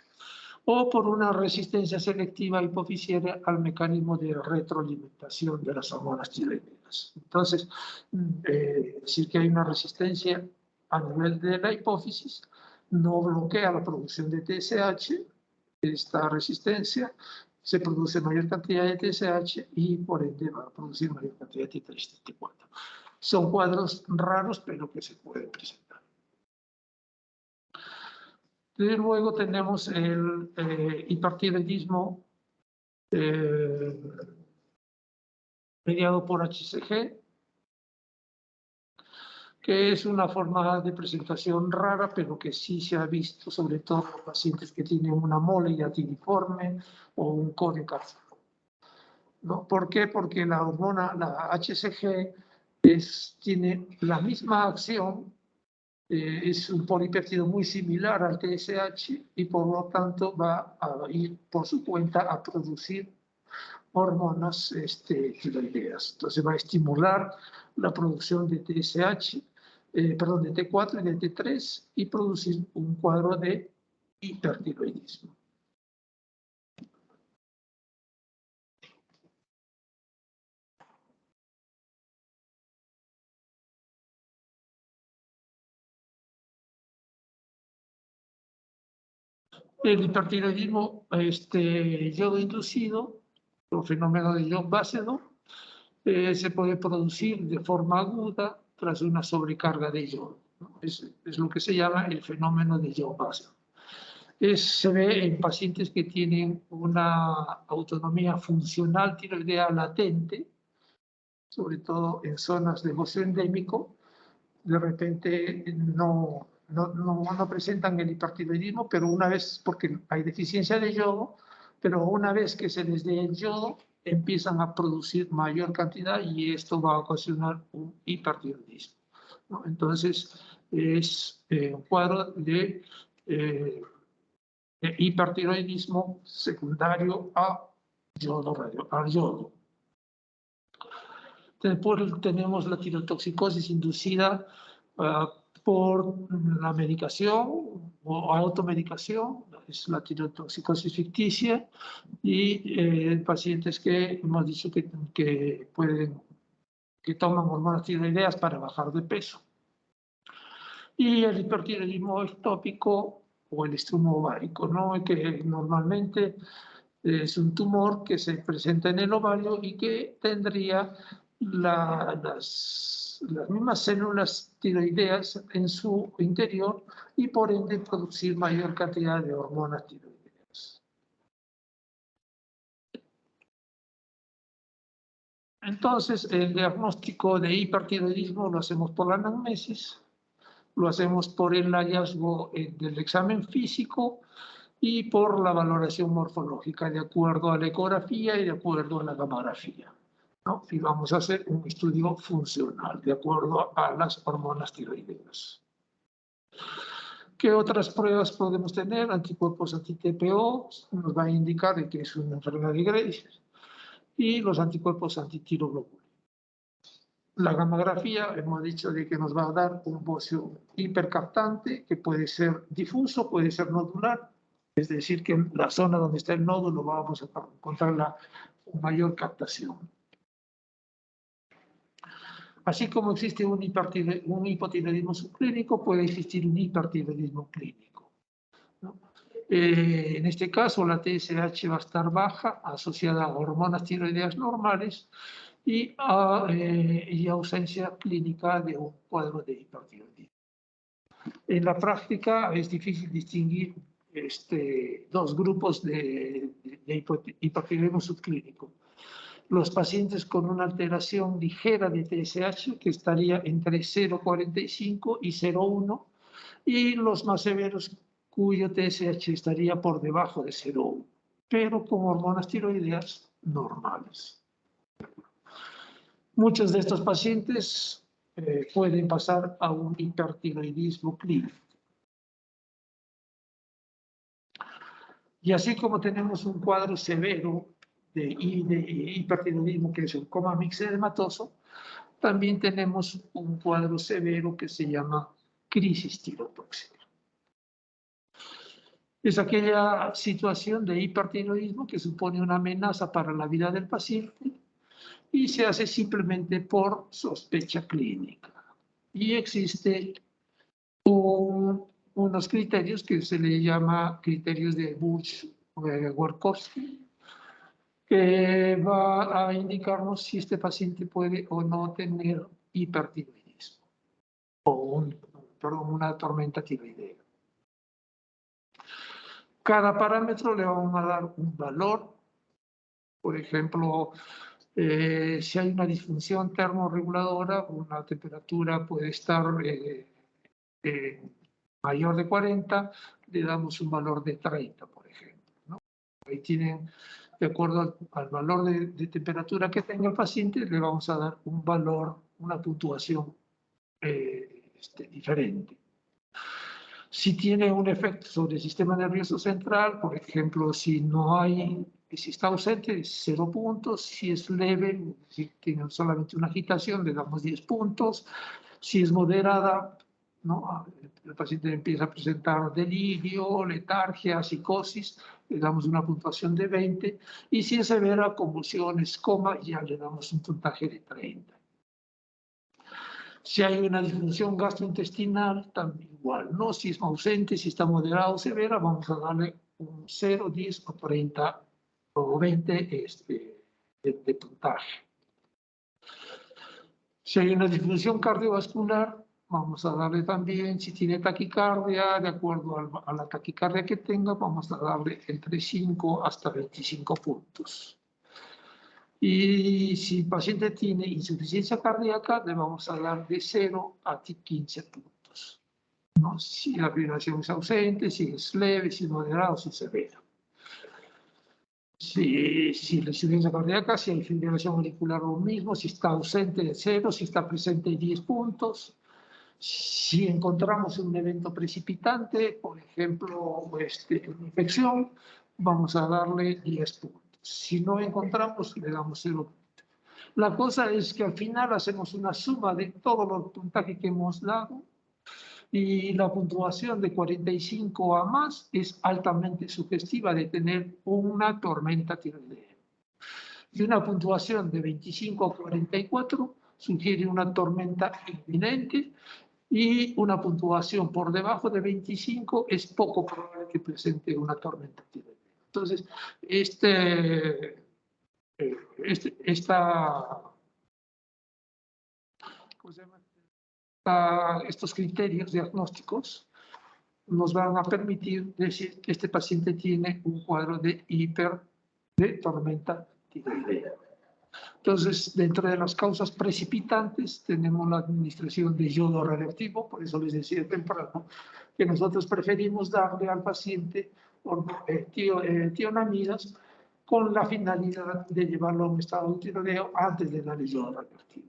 o por una resistencia selectiva hipoficiaria al mecanismo de retroalimentación de las hormonas tiroideas. Entonces, decir que hay una resistencia a nivel de la hipófisis no bloquea la producción de TSH. Esta resistencia se produce mayor cantidad de TSH y por ende va a producir mayor cantidad de T3 y T4. Son cuadros raros, pero que se pueden presentar. Y luego tenemos el hipertiroidismo mediado por HCG, que es una forma de presentación rara, pero que sí se ha visto, sobre todo en pacientes que tienen una mole hiatiniforme o un coreocarcinoma, ¿no? ¿Por qué? Porque la hormona, la HCG, tiene la misma acción, es un polipéptido muy similar al TSH y por lo tanto va a ir por su cuenta a producir hormonas tiroideas. Entonces va a estimular la producción de TSH, de T4 y de T3 y producir un cuadro de hipertiroidismo. El hipertiroidismo yodo inducido, o fenómeno de John Basedow, se puede producir de forma aguda tras una sobrecarga de yodo, ¿no? Es lo que se llama el fenómeno de John Basedow. Se ve en pacientes que tienen una autonomía funcional tiroidea latente, sobre todo en zonas de bocio endémico. De repente no presentan el hipertiroidismo, pero una vez, porque hay deficiencia de yodo, pero una vez que se les dé el yodo, empiezan a producir mayor cantidad y esto va a ocasionar un hipertiroidismo, ¿no? Entonces, es un cuadro de hipertiroidismo secundario a al yodo. Después tenemos la tirotoxicosis inducida por la medicación o automedicación, es la tirotoxicosis ficticia, y pacientes que hemos dicho que toman hormonas tiroideas para bajar de peso. Y el hipertiroidismo ectópico o el estrumo ovárico, ¿no? Que normalmente es un tumor que se presenta en el ovario y que tendría las mismas células tiroideas en su interior y por ende producir mayor cantidad de hormonas tiroideas. Entonces, el diagnóstico de hipertiroidismo lo hacemos por la anamnesis. Lo hacemos por el hallazgo del examen físico y por la valoración morfológica, de acuerdo a la ecografía y de acuerdo a la gamografía, ¿no? Y vamos a hacer un estudio funcional, de acuerdo a las hormonas tiroideas. ¿Qué otras pruebas podemos tener? Anticuerpos anti-TPO, nos va a indicar de que es una enfermedad de Graves, y los anticuerpos antitiroglobulina. La gamografía, hemos dicho de que nos va a dar un bocio hipercaptante, que puede ser difuso, puede ser nodular, es decir, que en la zona donde está el nódulo vamos a encontrar la mayor captación. Así como existe un hipotiroidismo subclínico, puede existir un hipertiroidismo clínico, ¿no? En este caso, la TSH va a estar baja, asociada a hormonas tiroideas normales y ausencia clínica de un cuadro de hipertiroidismo. En la práctica es difícil distinguir dos grupos de hipertiroidismo subclínico. Los pacientes con una alteración ligera de TSH, que estaría entre 0,45 y 0,1, y los más severos cuyo TSH estaría por debajo de 0,1, pero con hormonas tiroideas normales. Muchos de estos pacientes pueden pasar a un hipertiroidismo clínico. Y así como tenemos un cuadro severo de hipertiroidismo, que es el coma mixedematoso, también tenemos un cuadro severo que se llama crisis tirotóxica. Es aquella situación de hipertiroidismo que supone una amenaza para la vida del paciente y se hace simplemente por sospecha clínica. Y existe unos criterios que se le llama criterios de Busch-Werkowski, que va a indicarnos si este paciente puede o no tener hipertiroidismo o una tormenta tiroidea. Cada parámetro le vamos a dar un valor. Por ejemplo, si hay una disfunción termorreguladora, una temperatura puede estar mayor de 40, le damos un valor de 30, por ejemplo, ¿no? Ahí tienen, de acuerdo al valor de temperatura que tenga el paciente, le vamos a dar un valor, una puntuación diferente. Si tiene un efecto sobre el sistema nervioso central, por ejemplo, si está ausente, 0 puntos. Si es leve, si tiene solamente una agitación, le damos 10 puntos. Si es moderada, ¿no?, el paciente empieza a presentar delirio, letargia, psicosis, le damos una puntuación de 20. Y si es severa, convulsiones, coma, ya le damos un puntaje de 30. Si hay una disfunción gastrointestinal, también igual, ¿no? Si es ausente, si está moderado o severa, vamos a darle un 0, 10 o 30 o 20 de puntaje. Si hay una disfunción cardiovascular, vamos a darle también, si tiene taquicardia, de acuerdo a la taquicardia que tenga, vamos a darle entre 5 hasta 25 puntos. Y si el paciente tiene insuficiencia cardíaca, le vamos a dar de 0 a 15 puntos, ¿no? Si la fibrilación es ausente, si es leve, si es moderado, si es severa. Si la insuficiencia cardíaca, si hay fibrilación auricular, lo mismo. Si está ausente, de 0. Si está presente, 10 puntos. Si encontramos un evento precipitante, por ejemplo, una infección, vamos a darle 10 puntos. Si no encontramos, le damos 0 puntos. La cosa es que al final hacemos una suma de todos los puntajes que hemos dado y la puntuación de 45 a más es altamente sugestiva de tener una tormenta tiroidea. Y una puntuación de 25 a 44 sugiere una tormenta inminente, y una puntuación por debajo de 25 es poco probable que presente una tormenta tiroidea. Entonces, estos criterios diagnósticos nos van a permitir decir que este paciente tiene un cuadro de tormenta tiroidea. Entonces, dentro de las causas precipitantes tenemos la administración de yodo radioactivo, por eso les decía temprano que nosotros preferimos darle al paciente tionamidas con la finalidad de llevarlo a un estado de tiroideo antes de darle yodo radioactivo.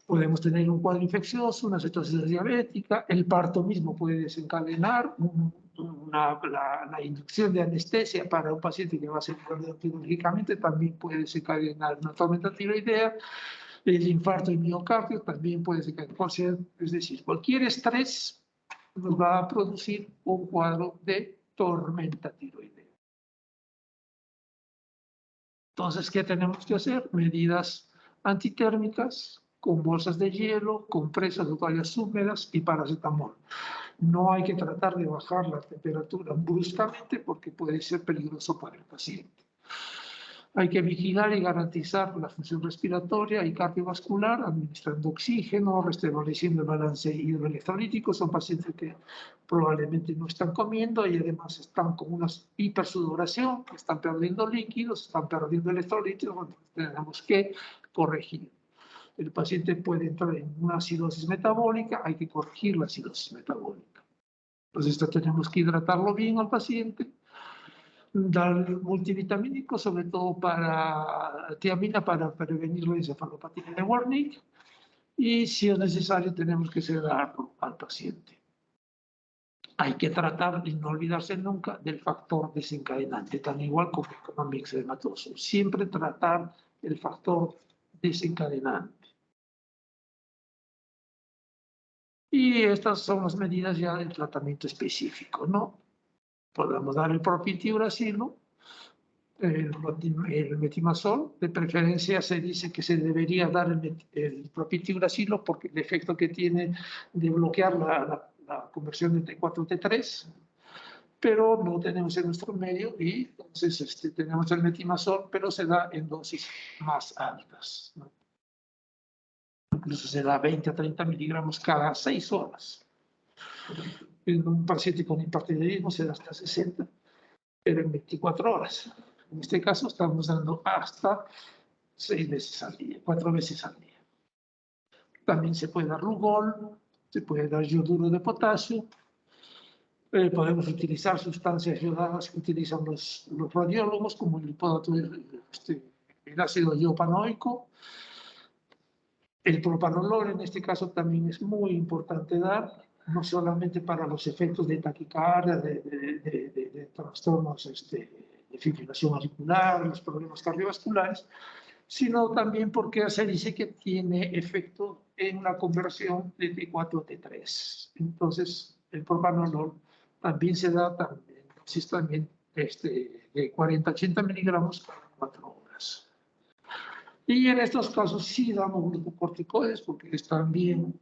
Podemos tener un cuadro infeccioso, una cetosis diabética, el parto mismo puede desencadenar la inducción de anestesia para un paciente que va a ser tratado quirúrgicamente, también puede desencadenar una tormenta tiroidea, el infarto de miocardio también puede desencadenar, es decir, cualquier estrés nos va a producir un cuadro de tormenta tiroidea. Entonces, ¿qué tenemos que hacer? Medidas antitérmicas, con bolsas de hielo, compresas de toallas húmedas y paracetamol. No hay que tratar de bajar la temperatura bruscamente porque puede ser peligroso para el paciente. Hay que vigilar y garantizar la función respiratoria y cardiovascular, administrando oxígeno, restableciendo el balance hidroelectrolítico. Son pacientes que probablemente no están comiendo y además están con una hipersudoración, están perdiendo líquidos, están perdiendo electrolitos, tenemos que corregir. El paciente puede entrar en una acidosis metabólica, hay que corregir la acidosis metabólica. Entonces, tenemos que hidratarlo bien al paciente, dar multivitamínico, sobre todo para tiamina, para prevenir la encefalopatía de Wernicke, y si es necesario tenemos que sedarlo al paciente. Hay que tratar y no olvidarse nunca del factor desencadenante, tan igual como el mixedematoso. Siempre tratar el factor desencadenante. Y estas son las medidas ya del tratamiento específico, ¿no? Podemos dar el propiltiuracilo, el metimazol, de preferencia se dice que se debería dar el propiltiuracilo porque el efecto que tiene de bloquear la conversión de T4 a T3, pero no tenemos en nuestro medio y entonces tenemos el metimazol, pero se da en dosis más altas, ¿no? Incluso se da 20 a 30 miligramos cada 6 horas. En un paciente con hipertiroidismo se da hasta 60, pero en 24 horas. En este caso estamos dando hasta 6 veces al día, 4 veces al día. También se puede dar Lugol, se puede dar yoduro de potasio, podemos utilizar sustancias yodadas que utilizan los radiólogos, como el ácido iopanoico. El propanolol en este caso también es muy importante dar, no solamente para los efectos de taquicardia, de trastornos de fibrilación auricular, los problemas cardiovasculares, sino también porque se dice que tiene efecto en la conversión de T4 a T3. Entonces, el propanolol también se da también de 40 a 80 miligramos cada 4 horas. Y en estos casos sí damos glucocorticoides porque también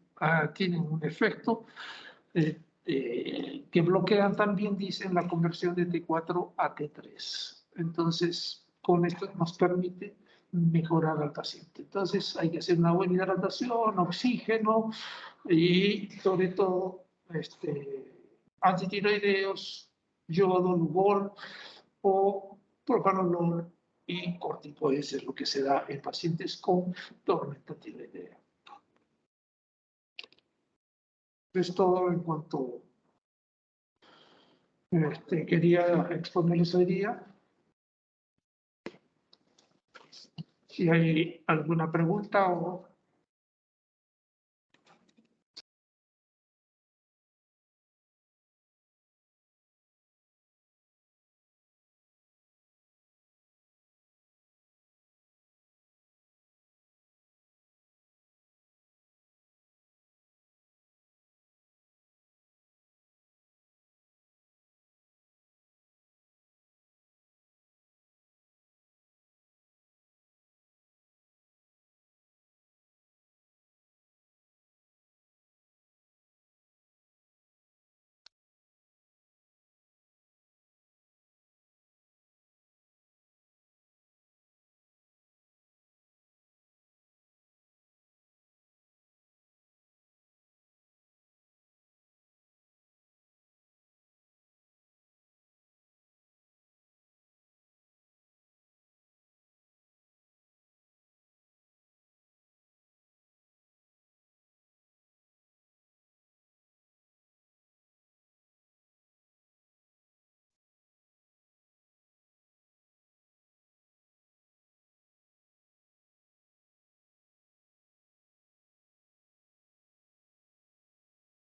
tienen un efecto que bloquean también, dicen, la conversión de T4 a T3. Entonces, con esto nos permite mejorar al paciente. Entonces, hay que hacer una buena hidratación, oxígeno y sobre todo antitiroideos, yodo, Lugol o propanolol y corticoides es lo que se da en pacientes con tormenta tiroidea. Es todo en cuanto quería exponerles hoy día. Si hay alguna pregunta o